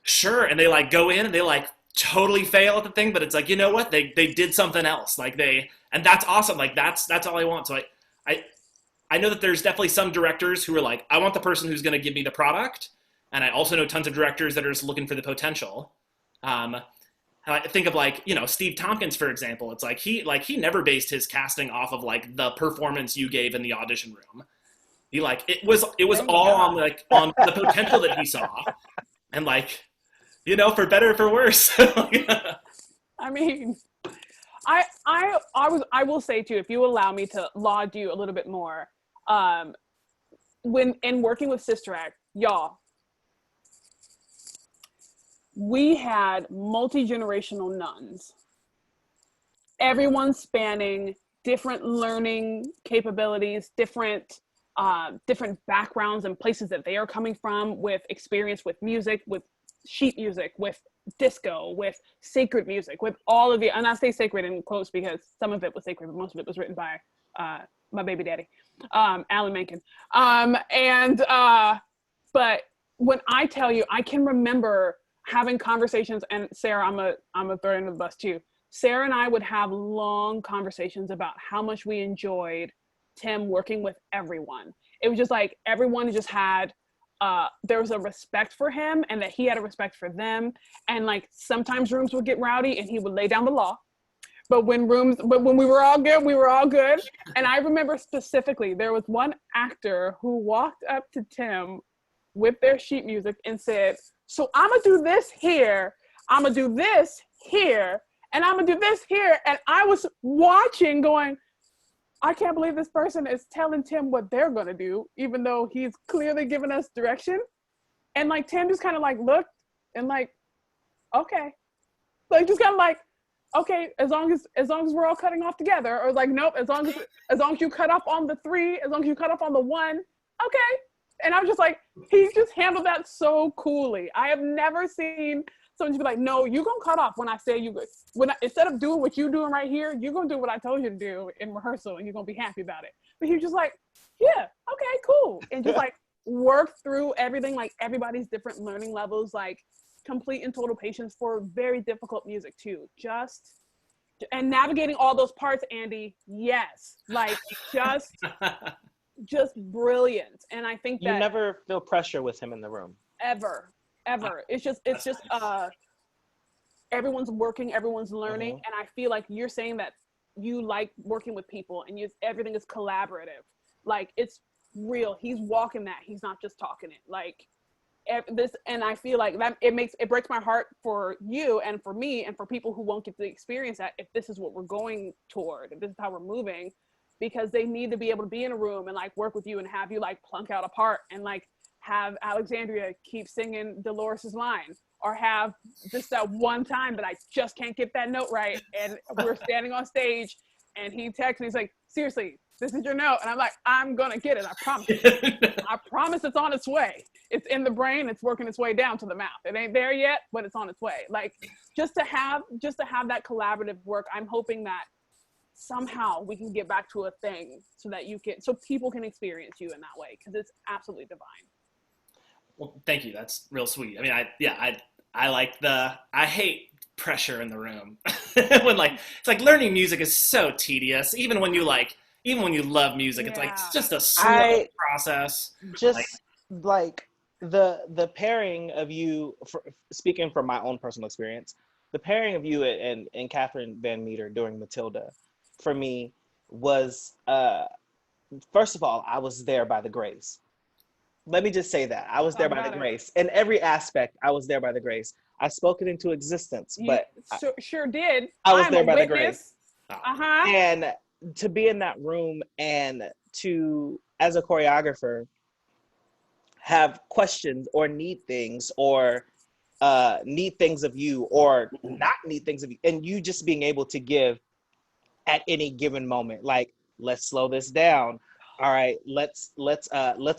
sure. And they like go in and they like totally fail at the thing, but it's like, you know what? They did something else. Like and that's awesome. Like that's all I want. So I know that there's definitely some directors who are like, I want the person who's going to give me the product. And I also know tons of directors that are just looking for the potential. I think of like, you know, Steve Tompkins, for example. It's like he never based his casting off of like the performance you gave in the audition room. He like it was all on like on the potential that he saw, and like, you know, for better or for worse. I mean, I will say too, if you allow me to laud you a little bit more, when in working with Sister Act, y'all, we had multi-generational nuns, everyone spanning different learning capabilities, different backgrounds and places that they are coming from, with experience with music, with sheet music, with disco, with sacred music, with all of the, and I say sacred in quotes because some of it was sacred, but most of it was written by my baby daddy, Alan Menken. But when I tell you, I can remember having conversations, and Sarah, I'm a throw you under the bus too. Sarah and I would have long conversations about how much we enjoyed Tim working with everyone. It was just like everyone just had there was a respect for him, and that he had a respect for them. And like sometimes rooms would get rowdy and he would lay down the law. But when we were all good, we were all good. And I remember specifically there was one actor who walked up to Tim with their sheet music and said, "So I'm gonna do this here, I'm gonna do this here, and I'm gonna do this here." And I was watching going, I can't believe this person is telling Tim what they're gonna do, even though he's clearly giving us direction. And like Tim just kind of like looked and like, okay, like just kind of like, okay, as long as we're all cutting off together, or like, nope, as long as you cut off on the 3, as long as you cut off on the 1, okay. And I was just like, he just handled that so coolly. I have never seen someone just be like, no, you're gonna cut off when I say instead of doing what you're doing right here, you're gonna do what I told you to do in rehearsal, and you're gonna be happy about it. But he was just like, yeah, okay, cool. And just like work through everything, like everybody's different learning levels, like complete and total patience for very difficult music too. And navigating all those parts, Andy, yes. Like just brilliant. And I think that you never feel pressure with him in the room. Ever. It's just everyone's working, everyone's learning. Mm-hmm. And I feel like you're saying that you like working with people, and everything is collaborative. Like it's real. He's walking that. He's not just talking it. Like this, and I feel like that it breaks my heart for you and for me and for people who won't get to experience that if this is what we're going toward, if this is how we're moving, because they need to be able to be in a room and like work with you and have you like plunk out a part, and like have Alexandria keep singing Dolores's line, or have just that one time that I just can't get that note right, and we're standing on stage and he texts me, he's like, seriously, this is your note. And I'm like, I'm gonna get it, I promise. I promise it's on its way. It's in the brain, it's working its way down to the mouth. It ain't there yet, but it's on its way. Like just to have that collaborative work, I'm hoping that somehow we can get back to a thing so people can experience you in that way, because it's absolutely divine. Well, thank you. That's real sweet. I mean, I like I hate pressure in the room. When like, it's like learning music is so tedious. Even when you love music, it's like, it's just a slow process. Just like the pairing of you, speaking from my own personal experience, the pairing of you and Catherine Van Meter during Matilda, for me was, first of all, I was there by the grace. Let me just say that. I was there by the grace. In every aspect, I was there by the grace. I spoke it into existence, but sure did. I was there by the grace. Uh-huh. And to be in that room and to, as a choreographer, have questions or need things or need things of you or not need things of you, and you just being able to give at any given moment, like, let's slow this down. All right, let's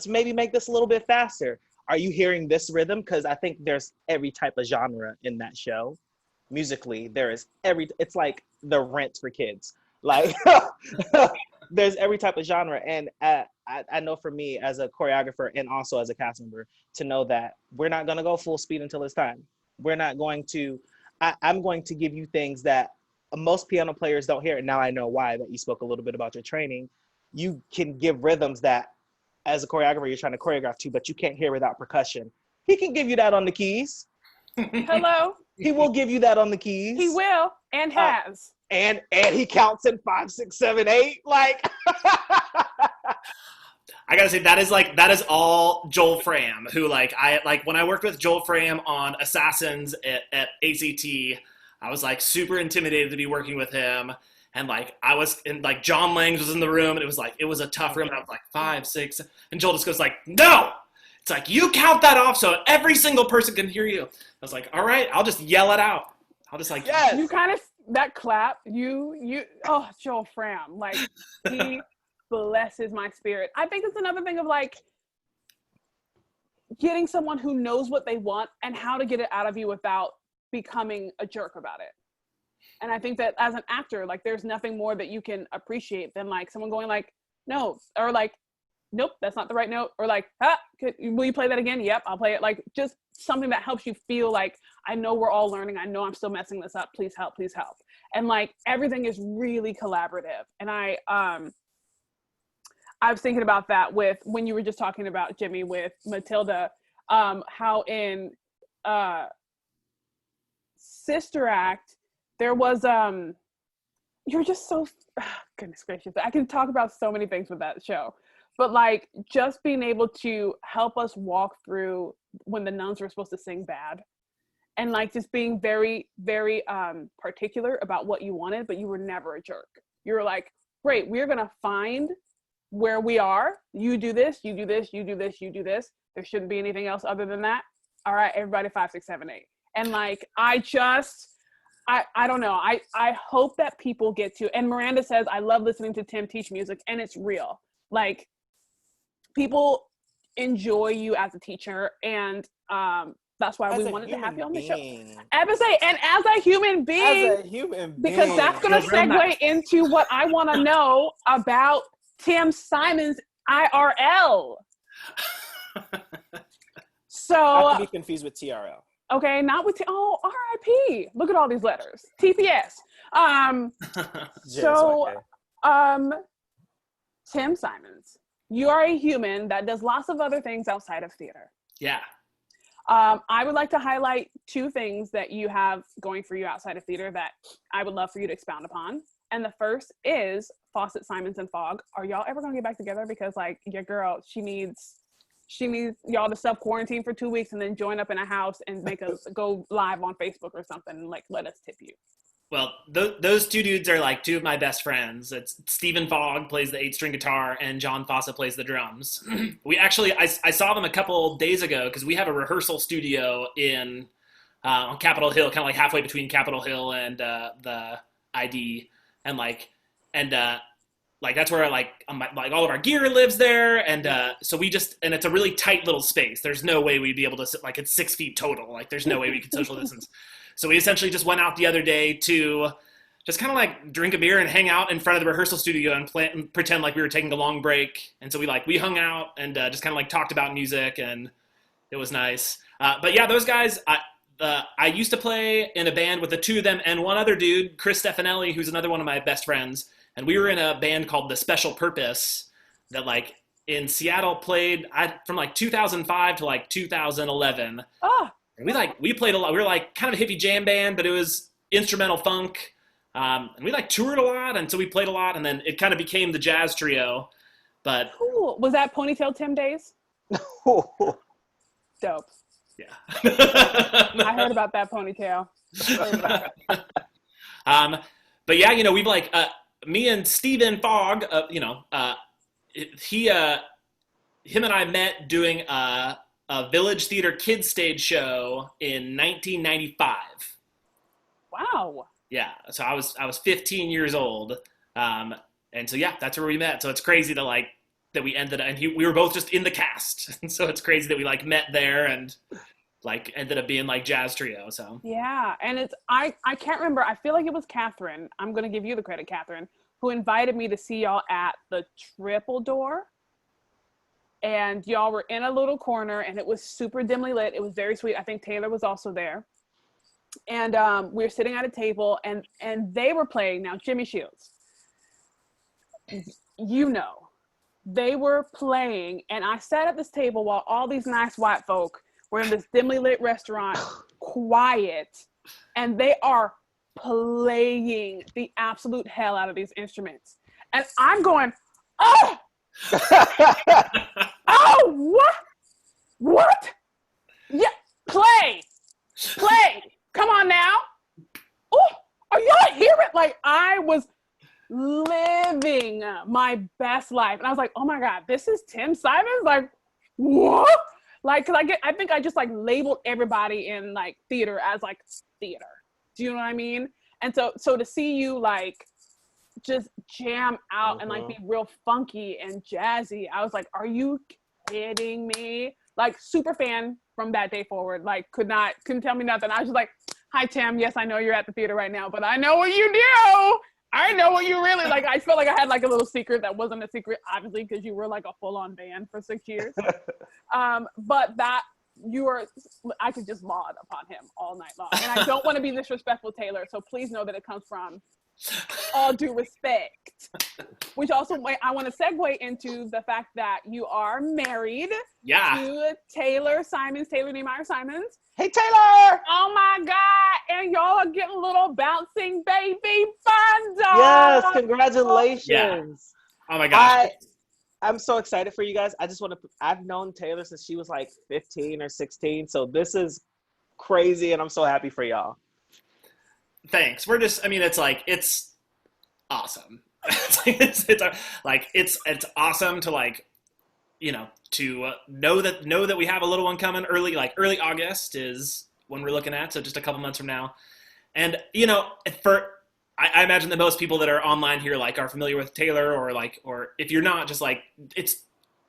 maybe make this a little bit faster. Are you hearing this rhythm? Because I think there's every type of genre in that show. Musically, it's like the Rent for kids. Like there's every type of genre. And I know for me as a choreographer and also as a cast member, to know that we're not gonna go full speed until it's time. We're not going to, I'm going to give you things that most piano players don't hear. And now I know why, that you spoke a little bit about your training. You can give rhythms that as a choreographer, you're trying to choreograph to, but you can't hear without percussion. He can give you that on the keys. Hello. He will give you that on the keys. He will and has. And he counts in 5, 6, 7, 8. Like I gotta say that is all Joel Fram, who when I worked with Joel Fram on Assassins at ACT, I was like super intimidated to be working with him. And I was in John Langs was in the room, and it was a tough room. And I was like 5, 6, and Joel just goes like, no, it's like you count that off so every single person can hear you. I was like, all right, I'll just yell it out. I'll just yes. You kind of that clap. Oh, Joel Fram, he blesses my spirit. I think it's another thing of getting someone who knows what they want and how to get it out of you without becoming a jerk about it. And I think that as an actor, there's nothing more that you can appreciate than someone going no, or nope, that's not the right note, or will you play that again? Yep, I'll play it. Just something that helps you feel I know we're all learning. I know I'm still messing this up. Please help, please help. And everything is really collaborative. And I was thinking about that with when you were just talking about Jimmy with Matilda, how in Sister Act, there was you're just so goodness gracious. I can talk about so many things with that show. But just being able to help us walk through when the nuns were supposed to sing bad, and just being very, very particular about what you wanted, but you were never a jerk. You were great, we're gonna find where we are. You do this, you do this, you do this, you do this. There shouldn't be anything else other than that. All right, everybody, 5, 6, 7, 8. And I don't know. I hope that people get to, and Miranda says, I love listening to Tim teach music, and it's real. People enjoy you as a teacher, and that's why we wanted to have you on the show. And as a human being, because that's going to segue into what I want to know about Tim Symons IRL. So not to be confused with TRL. Okay, not with RIP. Look at all these letters. TPS. Tim Symons, you are a human that does lots of other things outside of theater. Yeah. I would like to highlight 2 things that you have going for you outside of theater that I would love for you to expound upon. And the first is Fawcett, Symons, and Fogg. Are y'all ever gonna get back together? Because your girl, she needs y'all to self-quarantine for 2 weeks and then join up in a house and make us go live on Facebook or something and let us tip you. Well, those 2 dudes are 2 of my best friends. It's Stephen Fogg plays the 8-string guitar and John Fawcett plays the drums. We actually, I saw them a couple days ago because we have a rehearsal studio on Capitol Hill, kind of halfway between Capitol Hill and the ID, and that's where all of our gear lives there, and so we and it's a really tight little space. There's no way we'd be able to sit, it's 6 feet total. There's no way we could social distance. So we essentially just went out the other day to just kind of drink a beer and hang out in front of the rehearsal studio and pretend like we were taking a long break. And so we hung out and just kind of talked about music, and it was nice. But yeah, those guys, I used to play in a band with the 2 of them and one other dude, Chris Stefanelli, who's another one of my best friends. And we were in a band called The Special Purpose that in Seattle played from 2005 to 2011. Oh. And we played a lot. We were kind of a hippie jam band, but it was instrumental funk. And we toured a lot, and so we played a lot, and then it kind of became the jazz trio. But cool. Was that Ponytail Tim days? Dope. Yeah. I heard about that ponytail. But yeah, we've me and Stephen Fogg, him and I met doing a Village Theater Kids stage show in 1995. Wow. Yeah, so I was 15 years old, and so yeah, that's where we met. So it's crazy that we ended up, and we were both just in the cast, and so it's crazy that we met there and ended up being jazz trio. So yeah, and it's I can't remember. I feel like it was Catherine. I'm gonna give you the credit, Catherine, who invited me to see y'all at the Triple Door. And y'all were in a little corner, and it was super dimly lit. It was very sweet. I think Taylor was also there. And we were sitting at a table, and they were playing, now Jimmy Shields. They were playing, and I sat at this table while all these nice white folk were in this dimly lit restaurant quiet, and they are playing the absolute hell out of these instruments. And I'm going, oh, oh, what? Yeah, play. Come on now. Oh, are y'all hearing? Like, I was living my best life. And I was like, oh my God, this is Tim Symons? Like, what? Like, cause I think I just like labeled everybody in like theater as like theater. Do you know what I mean? And so to see you like just jam out and like be real funky and jazzy, I was like, are you kidding me? Like, super fan from that day forward. Like, couldn't tell me nothing. I was just like, hi Tim, yes, I know you're at the theater right now, but I know what you do. I know what you really like. I felt like I had like a little secret that wasn't a secret, obviously, because you were like a full-on band for 6 years. But that I could just laud upon him all night long. And I don't want to be disrespectful, Taylor, so please know that it comes from all due respect. Which also, I want to segue into the fact that you are married to Taylor Symons, Taylor Niemeyer Symons. Hey, Taylor! Oh my God! And y'all are getting a little bouncing baby bundle. Yes, congratulations. Yeah. Oh my gosh. I'm so excited for you guys. I've known Taylor since she was like 15 or 16. So this is crazy and I'm so happy for y'all. Thanks. It's awesome. it's awesome to like, to know that we have a little one coming early August is when we're looking at. So just a couple months from now. And, I imagine that most people that are online here, like, are familiar with Taylor or if you're not, just like,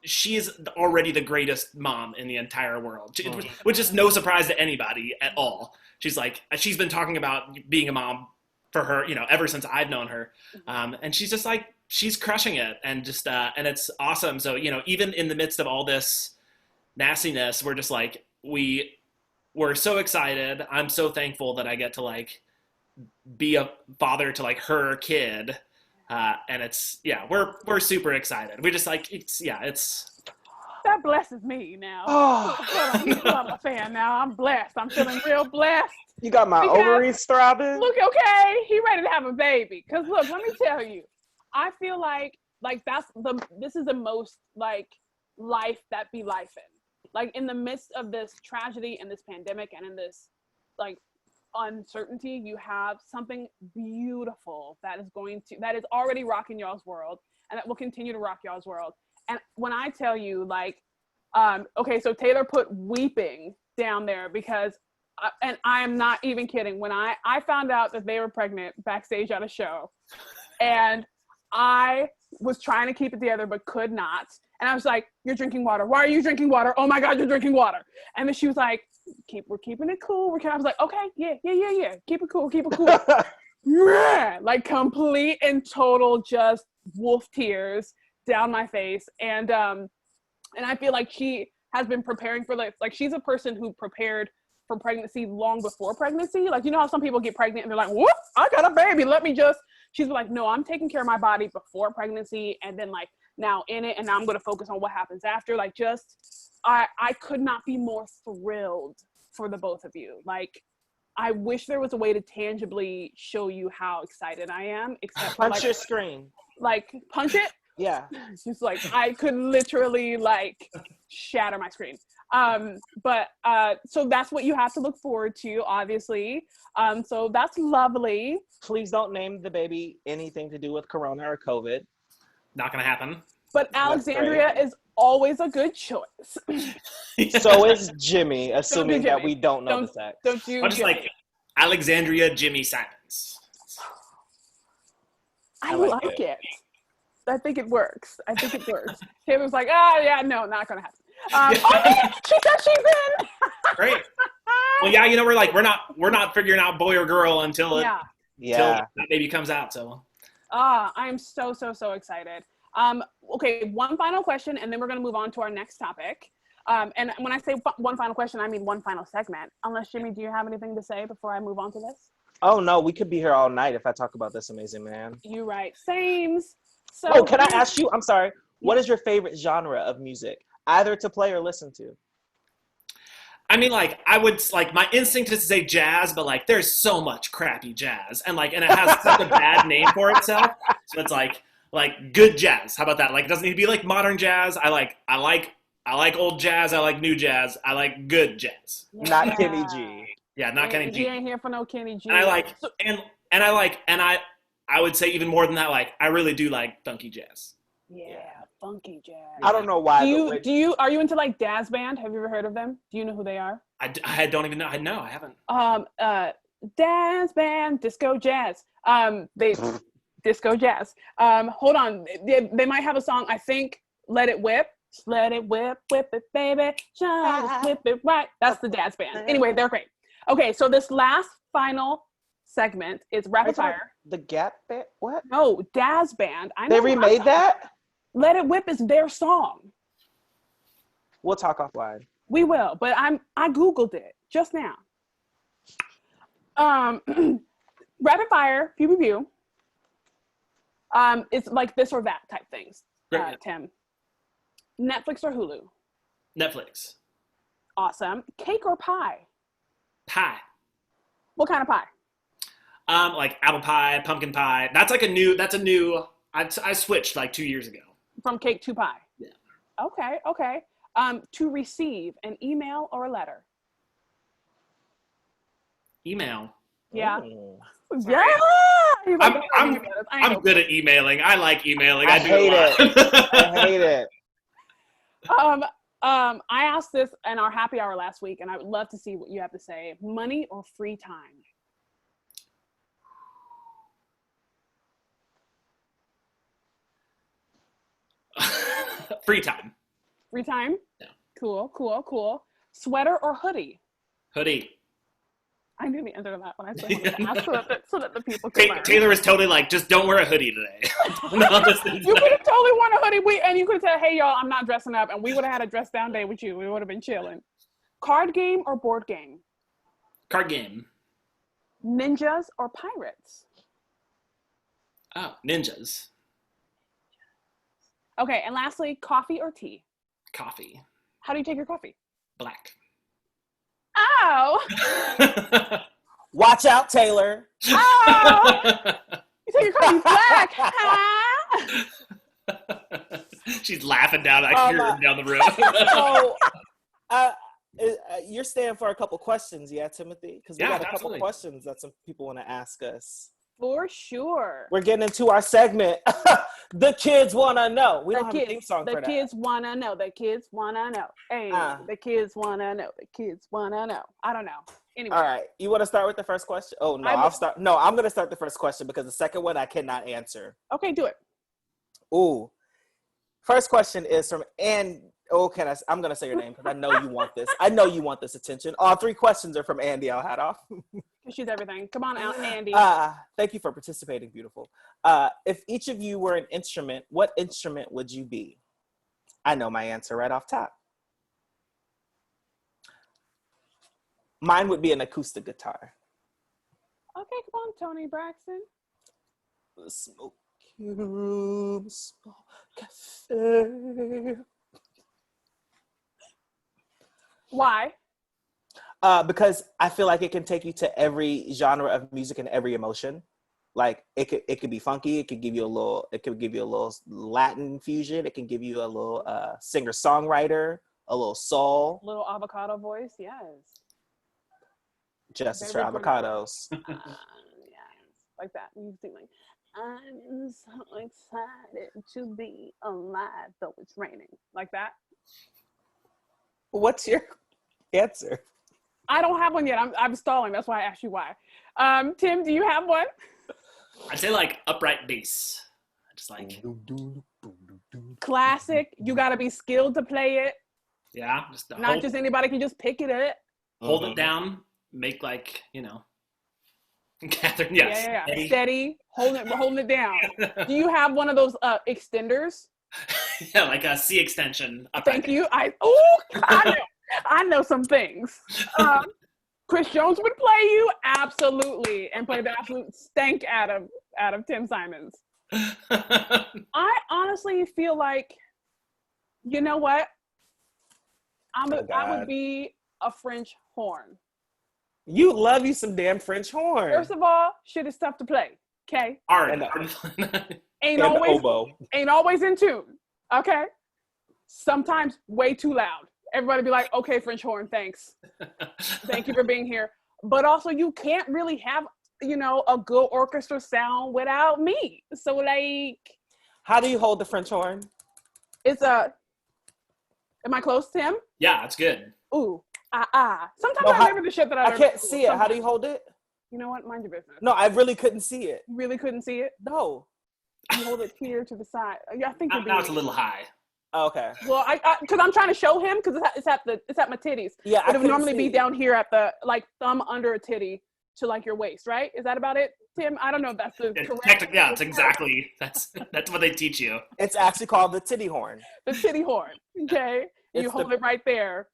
she's already the greatest mom in the entire world, which is no surprise to anybody at all. She's been talking about being a mom for her, ever since I've known her. And she's just like, she's crushing it and just, and it's awesome. So, even in the midst of all this nastiness, we're just like, we're so excited. I'm so thankful that I get to like be a father to like her kid. And it's, we're super excited. We just like, it's that blesses me now. I'm a fan now. I'm blessed. I'm feeling real blessed. You got my ovaries throbbing. Look, okay, he ready to have a baby. Cause look, let me tell you, I feel like this is the most like life that be life in. Like in the midst of this tragedy and this pandemic and in this like uncertainty, you have something beautiful that is already rocking y'all's world and that will continue to rock y'all's world. And when I tell you like, okay, so Taylor put weeping down there because, and I am not even kidding, when I found out that they were pregnant backstage at a show and I was trying to keep it together but could not. And I was like, you're drinking water. Why are you drinking water? Oh my God, you're drinking water. And then she was like, we're keeping it cool. I was like, okay, yeah. Keep it cool. Yeah, like complete and total just wolf tears down my face. And I feel like she has been preparing for like she's a person who prepared for pregnancy long before pregnancy. Like, you know how some people get pregnant and they're like, whoop, I got a baby. She's like, no, I'm taking care of my body before pregnancy. And then like now in it, and now I'm going to focus on what happens after. Like I could not be more thrilled for the both of you. Like, I wish there was a way to tangibly show you how excited I am. Except for, punch your screen. Like, punch it? Yeah. Just like, I could literally like shatter my screen. But so that's what you have to look forward to, obviously. So that's lovely. Please don't name the baby anything to do with Corona or COVID. Not gonna happen. But Alexandria is always a good choice. So is Jimmy, assuming that we don't know the sex. Don't you? I'm just like Alexandria Jimmy Symons. I like it. I think it works. Taylor's like, yeah, no, not gonna happen. She said she's in. Great. Well, yeah, we're not figuring out boy or girl until that baby comes out. So. I'm so excited. Okay, one final question, and then we're going to move on to our next topic. And when I say one final question, I mean one final segment. Unless, Jimmy, do you have anything to say before I move on to this? Oh, no, we could be here all night if I talk about this amazing man. You're right. Sames. So, can I ask you, I'm sorry, what is your favorite genre of music, either to play or listen to? I mean, like, I would, like, my instinct is to say jazz, but, like, there's so much crappy jazz. And, like, and it has such a bad name for itself. So it's like good jazz. How about that? Like, it doesn't need to be, like, modern jazz. I like old jazz. I like new jazz. I like good jazz. Not Kenny G. Yeah, not Kenny G. He ain't here for no Kenny G. And I like, I would say even more than that, like, I really do like funky jazz. Yeah, funky jazz. I don't know why. Are you into like Daz Band? Have you ever heard of them? Do you know who they are? I don't even know. No, I haven't. Daz Band, disco jazz. Disco jazz. Hold on. They might have a song, I think, Let It Whip. Let it whip, whip it, baby. Just whip it right. That's the Daz Band. Anyway, they're great. Okay, so this last final segment is rapid fire. The Gap Band? What? No, Daz Band. I know They remade that? Let It Whip is their song. We'll talk offline. We will, but I Googled it just now. Rapid fire, pew pew pew. It's like this or that type things. Tim. Netflix or Hulu? Netflix. Awesome. Cake or pie? Pie. What kind of pie? Like apple pie, pumpkin pie. That's a new, I switched like 2 years ago. From cake to pie? Yeah. Okay. To receive an email or a letter? Email. Yeah. Oh. Yeah. I'm good at emailing. I like emailing. I hate it. I hate it. I asked this in our happy hour last week, and I would love to see what you have to say. Money or free time? Free time. Free time? Yeah. Cool. Sweater or hoodie? Hoodie. I knew the answer to that when I said hoodie. so that the people could learn. Taylor was totally like, just don't wear a hoodie today. You could have totally worn a hoodie, and you could have said, hey, y'all, I'm not dressing up, and we would have had a dress down day with you. We would have been chilling. Card game or board game? Card game. Ninjas or pirates? Oh, ninjas. Okay, and lastly, coffee or tea? Coffee. How do you take your coffee? Black. Ow! Watch out, Taylor. Oh! You take your coffee black, huh? She's laughing down. I can hear her down the road. So, you're staying for a couple questions, yeah, Timothy? Because we got a couple questions that some people want to ask us. For sure. We're getting into our segment. The kids want to know. We don't have a theme song for that. The kids want to know. The kids want to know. Hey, the kids want to know. The kids want to know. I don't know. Anyway. All right. You want to start with the first question? Oh, no, I'll start. No, I'm going to start the first question because the second one I cannot answer. Okay, do it. Ooh. First question is from Ann. Oh, I'm going to say your name because I know you want this. I know you want this attention. All three questions are from Andy Alhadoff. She's everything. Come on out, Andy. Thank you for participating, beautiful. If each of you were an instrument, what instrument would you be? I know my answer right off top. Mine would be an acoustic guitar. Okay, come on, Tony Braxton. The smoky room, small cafe. Why? Because I feel like it can take you to every genre of music and every emotion. Like it could be funky. It could give you a little Latin fusion. It can give you a little singer-songwriter, a little soul. Little avocado voice, yes. Justice for avocados. Yes, like that. You sing like, I'm so excited to be alive, though it's raining. Like that. What's your answer? I don't have one yet. I'm stalling. That's why I asked you why. Tim, do you have one? I'd say like upright bass. Just like classic. You got to be skilled to play it. Yeah. Not just anybody can just pick it up. Hold it down. Make like, Catherine, yes. Yeah. Steady. Holding it down. Do you have one of those extenders? Yeah, like a C extension. Thank you. I know some things. Chris Jones would play you absolutely and play the absolute stank out of Tim Symons. I honestly feel like, you know what? I would be a French horn. You love you some damn French horn. First of all, shit is tough to play. Okay. Hard. Ain't And always oboe. ain't always in tune. Okay. Sometimes way too loud. Everybody be like, okay, French horn, thanks. Thank you for being here. But also you can't really have, a good orchestra sound without me. So like, How do you hold the French horn? it's am I close, Tim? Yeah, it's good. Ooh, Sometimes No, I remember the shit that I can't see it. How do you hold it? You know what? Mind your business. No, I really couldn't see it. You really couldn't see it? No. You hold it here to the side. Yeah, I think you're Now it's a little high. Oh, okay. Well, because I'm trying to show him because it's at my titties. Yeah, It would normally be down here at the thumb under a titty to your waist, right? Is that about it, Tim? I don't know if that's the correct. Yeah, it's exactly that's what they teach you. It's actually called the titty horn. The titty horn. Okay, and you hold it right there,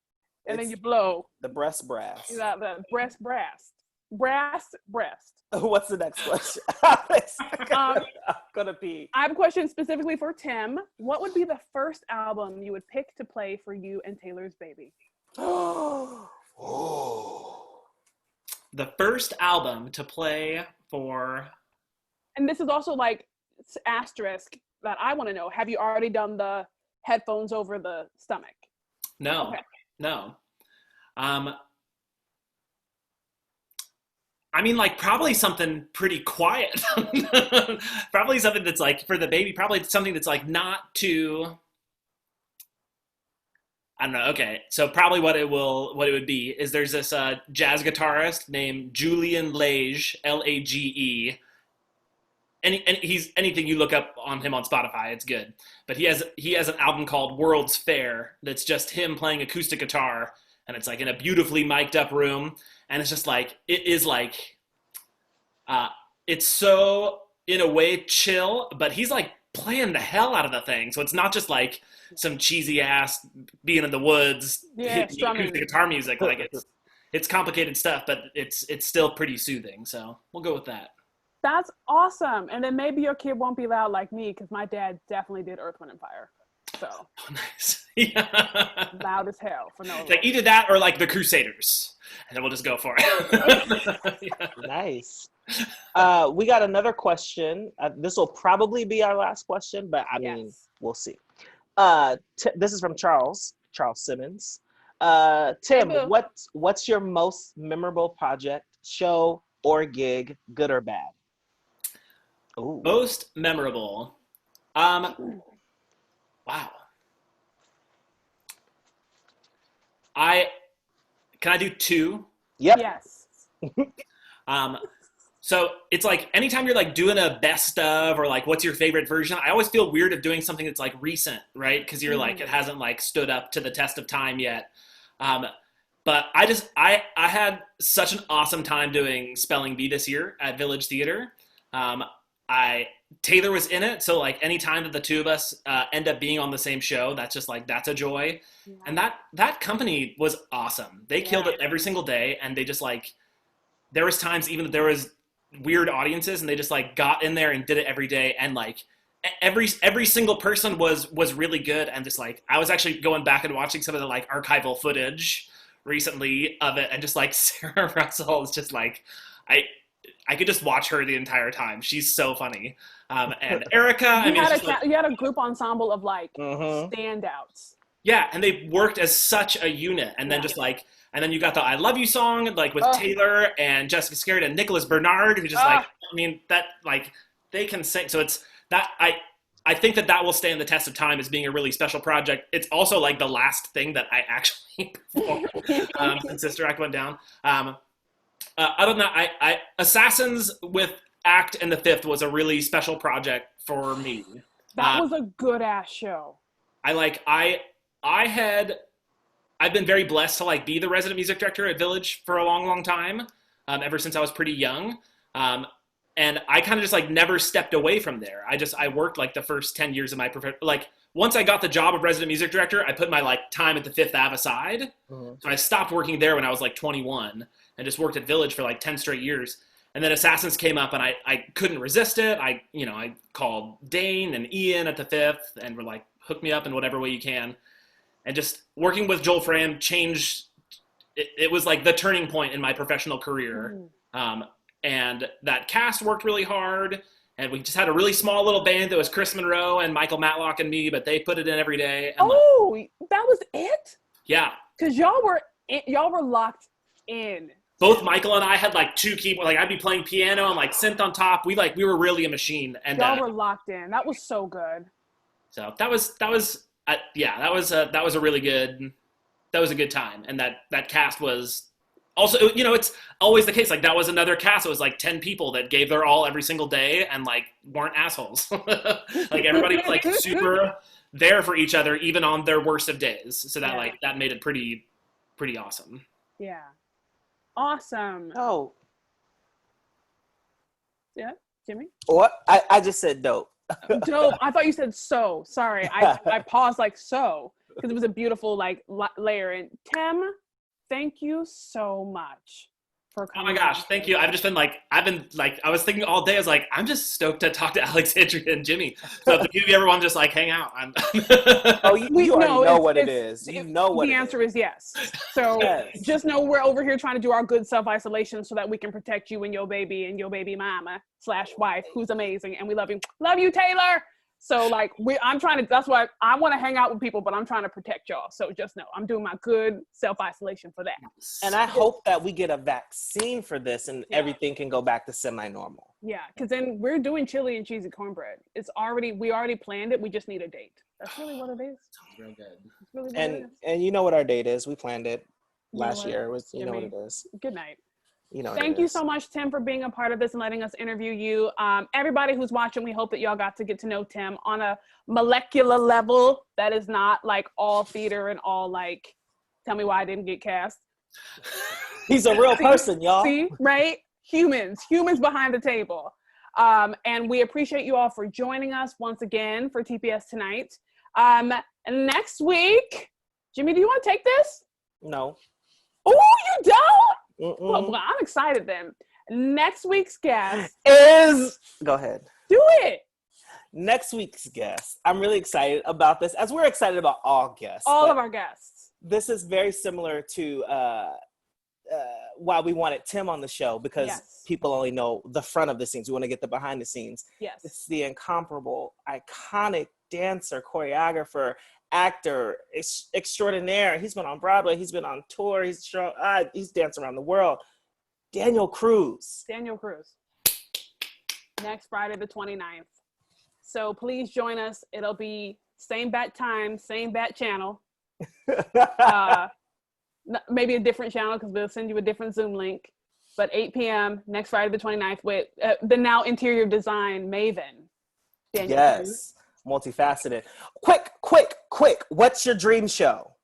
and then you blow. The breast brass. The brass breast. What's the next question? I'm gonna pee. I have a question specifically for Tim. What would be the first album you would pick to play for you and Taylor's baby? The first album to play for. And this is also asterisk that I want to know. Have you already done the headphones over the stomach? No, Okay. no. I mean, probably something pretty quiet. Probably something that's for the baby. Probably something that's not too. I don't know. Okay, so probably what it would be is there's this jazz guitarist named Julian Lage, Lage. And he's anything you look up on him on Spotify, it's good. But he has an album called World's Fair that's just him playing acoustic guitar, and it's in a beautifully mic'd up room, and it's just it's so in a way chill, but he's playing the hell out of the thing. So it's not just some cheesy ass being in the woods, acoustic guitar music. It's complicated stuff, but it's still pretty soothing. So we'll go with that. That's awesome. And then maybe your kid won't be loud like me because my dad definitely did Earth, Wind, and Fire. So Nice. Yeah. Loud as hell for no reason. Either that or the Crusaders, and then we'll just go for it. Yeah. Nice. We got another question. This will probably be our last question, but I mean, we'll see. This is from Charles Symons. Tim, what's your most memorable project, show, or gig, good or bad? Ooh. Most memorable. Wow. Can I do two? Yep. Yes. So it's anytime you're doing a best of or what's your favorite version, I always feel weird of doing something that's recent, right? Because you're it hasn't stood up to the test of time yet. But I had such an awesome time doing Spelling Bee this year at Village Theater. Taylor was in it, so any time that the two of us end up being on the same show, that's just that's a joy. Yeah. And that company was awesome. They killed it every single day, and they just there was times even that there was weird audiences, and they just got in there and did it every day, and every single person was really good. And just I was actually going back and watching some of the archival footage recently of it, and just Sarah Russell is just I could just watch her the entire time. She's so funny. And Erica, you had a group ensemble of standouts. Yeah, and they worked as such a unit. And then and then you got the I Love You song with Taylor and Jessica Scarrett and Nicholas Bernard, who just they can sing. So it's that I think that will stand the test of time as being a really special project. It's also the last thing that I actually performed since Sister Act went down. Other than that, Assassins with Act and the Fifth was a really special project for me. That was a good ass show. I've been very blessed to be the resident music director at Village for a long, long time, ever since I was pretty young. And I kind of just never stepped away from there. I worked the first 10 years of my profession. Once I got the job of resident music director, I put my time at the Fifth Ave aside. Mm-hmm. So I stopped working there when I was 21 and just worked at Village for 10 straight years. And then Assassins came up, and I couldn't resist it. I called Dane and Ian at the Fifth and were hook me up in whatever way you can. And just working with Joel Fram changed it was like the turning point in my professional career. And that cast worked really hard. And we just had a really small little band that was Chris Monroe and Michael Matlock and me, but they put it in every day. And that was it? Yeah. Because y'all were locked in. Both Michael and I had like 2 keyboards. Like I'd be playing piano and like synth on top. We were really a machine. And y'all were locked in. That was so good. So that was a really good. That was a good time. And that cast was also, it's always the case. Like that was another cast. It was like 10 people that gave their all every single day and like weren't assholes. Like everybody was like super there for each other, even on their worst of days. So that that made it pretty awesome. Yeah. Awesome. Oh. Yeah, Jimmy? What? I just said dope. Dope. I thought you said so. Sorry. I paused like so because it was a beautiful like layer. And Tim, thank you so much for coming. Oh my gosh, thank you. I was thinking all day, I was like, I'm just stoked to talk to Alexandria and Jimmy. So if you ever want to just like hang out, you already know what it is. You know what the answer is yes. So just know we're over here trying to do our good self-isolation so that we can protect you and your baby mama / wife, who's amazing. And we love you. Love you, Taylor. So like that's why I want to hang out with people, but I'm trying to protect y'all. So just know I'm doing my good self-isolation for that. And I hope that we get a vaccine for this and everything can go back to semi-normal. Yeah, because then we're doing chili and cheesy cornbread. We already planned it. We just need a date. That's really what it is. Sounds real good. It's really what it is. And you know what our date is. We planned it last year. You know what it is. Good night. Thank you so much, Tim, for being a part of this and letting us interview you. Everybody who's watching, we hope that y'all got to get to know Tim on a molecular level that is not like all theater and all like, tell me why I didn't get cast. He's a real person, y'all. See, right? Humans behind the table. And we appreciate you all for joining us once again for TPS Tonight. Next week, Jimmy, do you want to take this? No. Oh, you don't? Well, I'm excited then. Next week's guest is... Go ahead. Do it. Next week's guest. I'm really excited about this, as we're excited about all guests. All of our guests. This is very similar to why we wanted Tim on the show, because people only know the front of the scenes. We want to get the behind the scenes. Yes. It's the incomparable, iconic dancer, choreographer, actor extraordinaire. He's been on Broadway. He's been on tour. He's danced around the world. Daniel Cruz. Next Friday, the 29th. So please join us. It'll be same bat time, same bat channel. Maybe a different channel because we'll send you a different Zoom link. But 8 p.m. next Friday, the 29th with the now interior design maven, Daniel Cruz. Multifaceted. Quick. What's your dream show,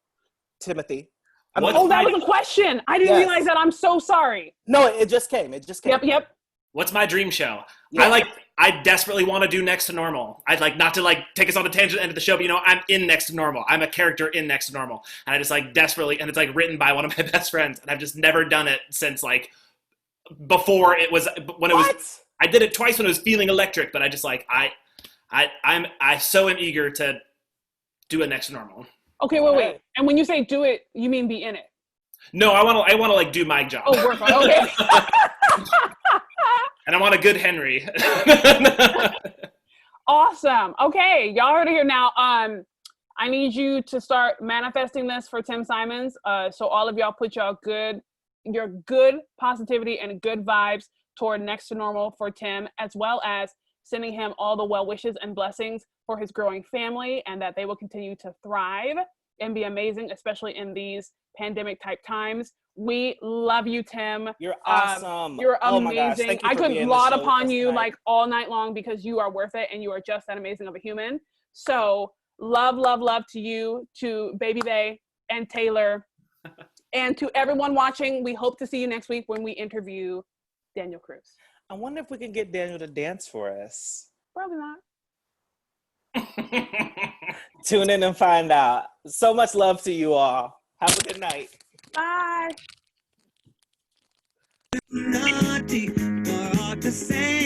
Timothy? That was a question. I didn't realize that. I'm so sorry. No, it just came. Yep. What's my dream show? Yeah. I desperately want to do Next to Normal. I'd like not to like take us on a tangent at the end of the show, but I'm in Next to Normal. I'm a character in Next to Normal. And I just like desperately, and it's like written by one of my best friends. And I've just never done it since like before it was, when it was, I did it twice when it was Feeling Electric, but I just like, I so am eager to do a Next to Normal. Okay, wait. And when you say do it, you mean be in it? No, I want to like do my job. Oh, work on it. Okay. And I want a good Henry. Awesome. Okay, y'all heard it here now. I need you to start manifesting this for Tim Symons. So all of y'all put your good positivity and good vibes toward Next to Normal for Tim, as well as sending him all the well wishes and blessings for his growing family, and that they will continue to thrive and be amazing, especially in these pandemic type times. We love you, Tim. You're awesome. You're amazing. Oh my gosh, thank you I for could being laud the show upon with us you tonight. like all night long because you are worth it and you are just that amazing of a human. So love to you, to Baby Bay and Taylor, and to everyone watching. We hope to see you next week when we interview Daniel Cruz. I wonder if we can get Daniel to dance for us. Probably not. Tune in and find out. So much love to you all. Have a good night. Bye. Naughty, or hard to say.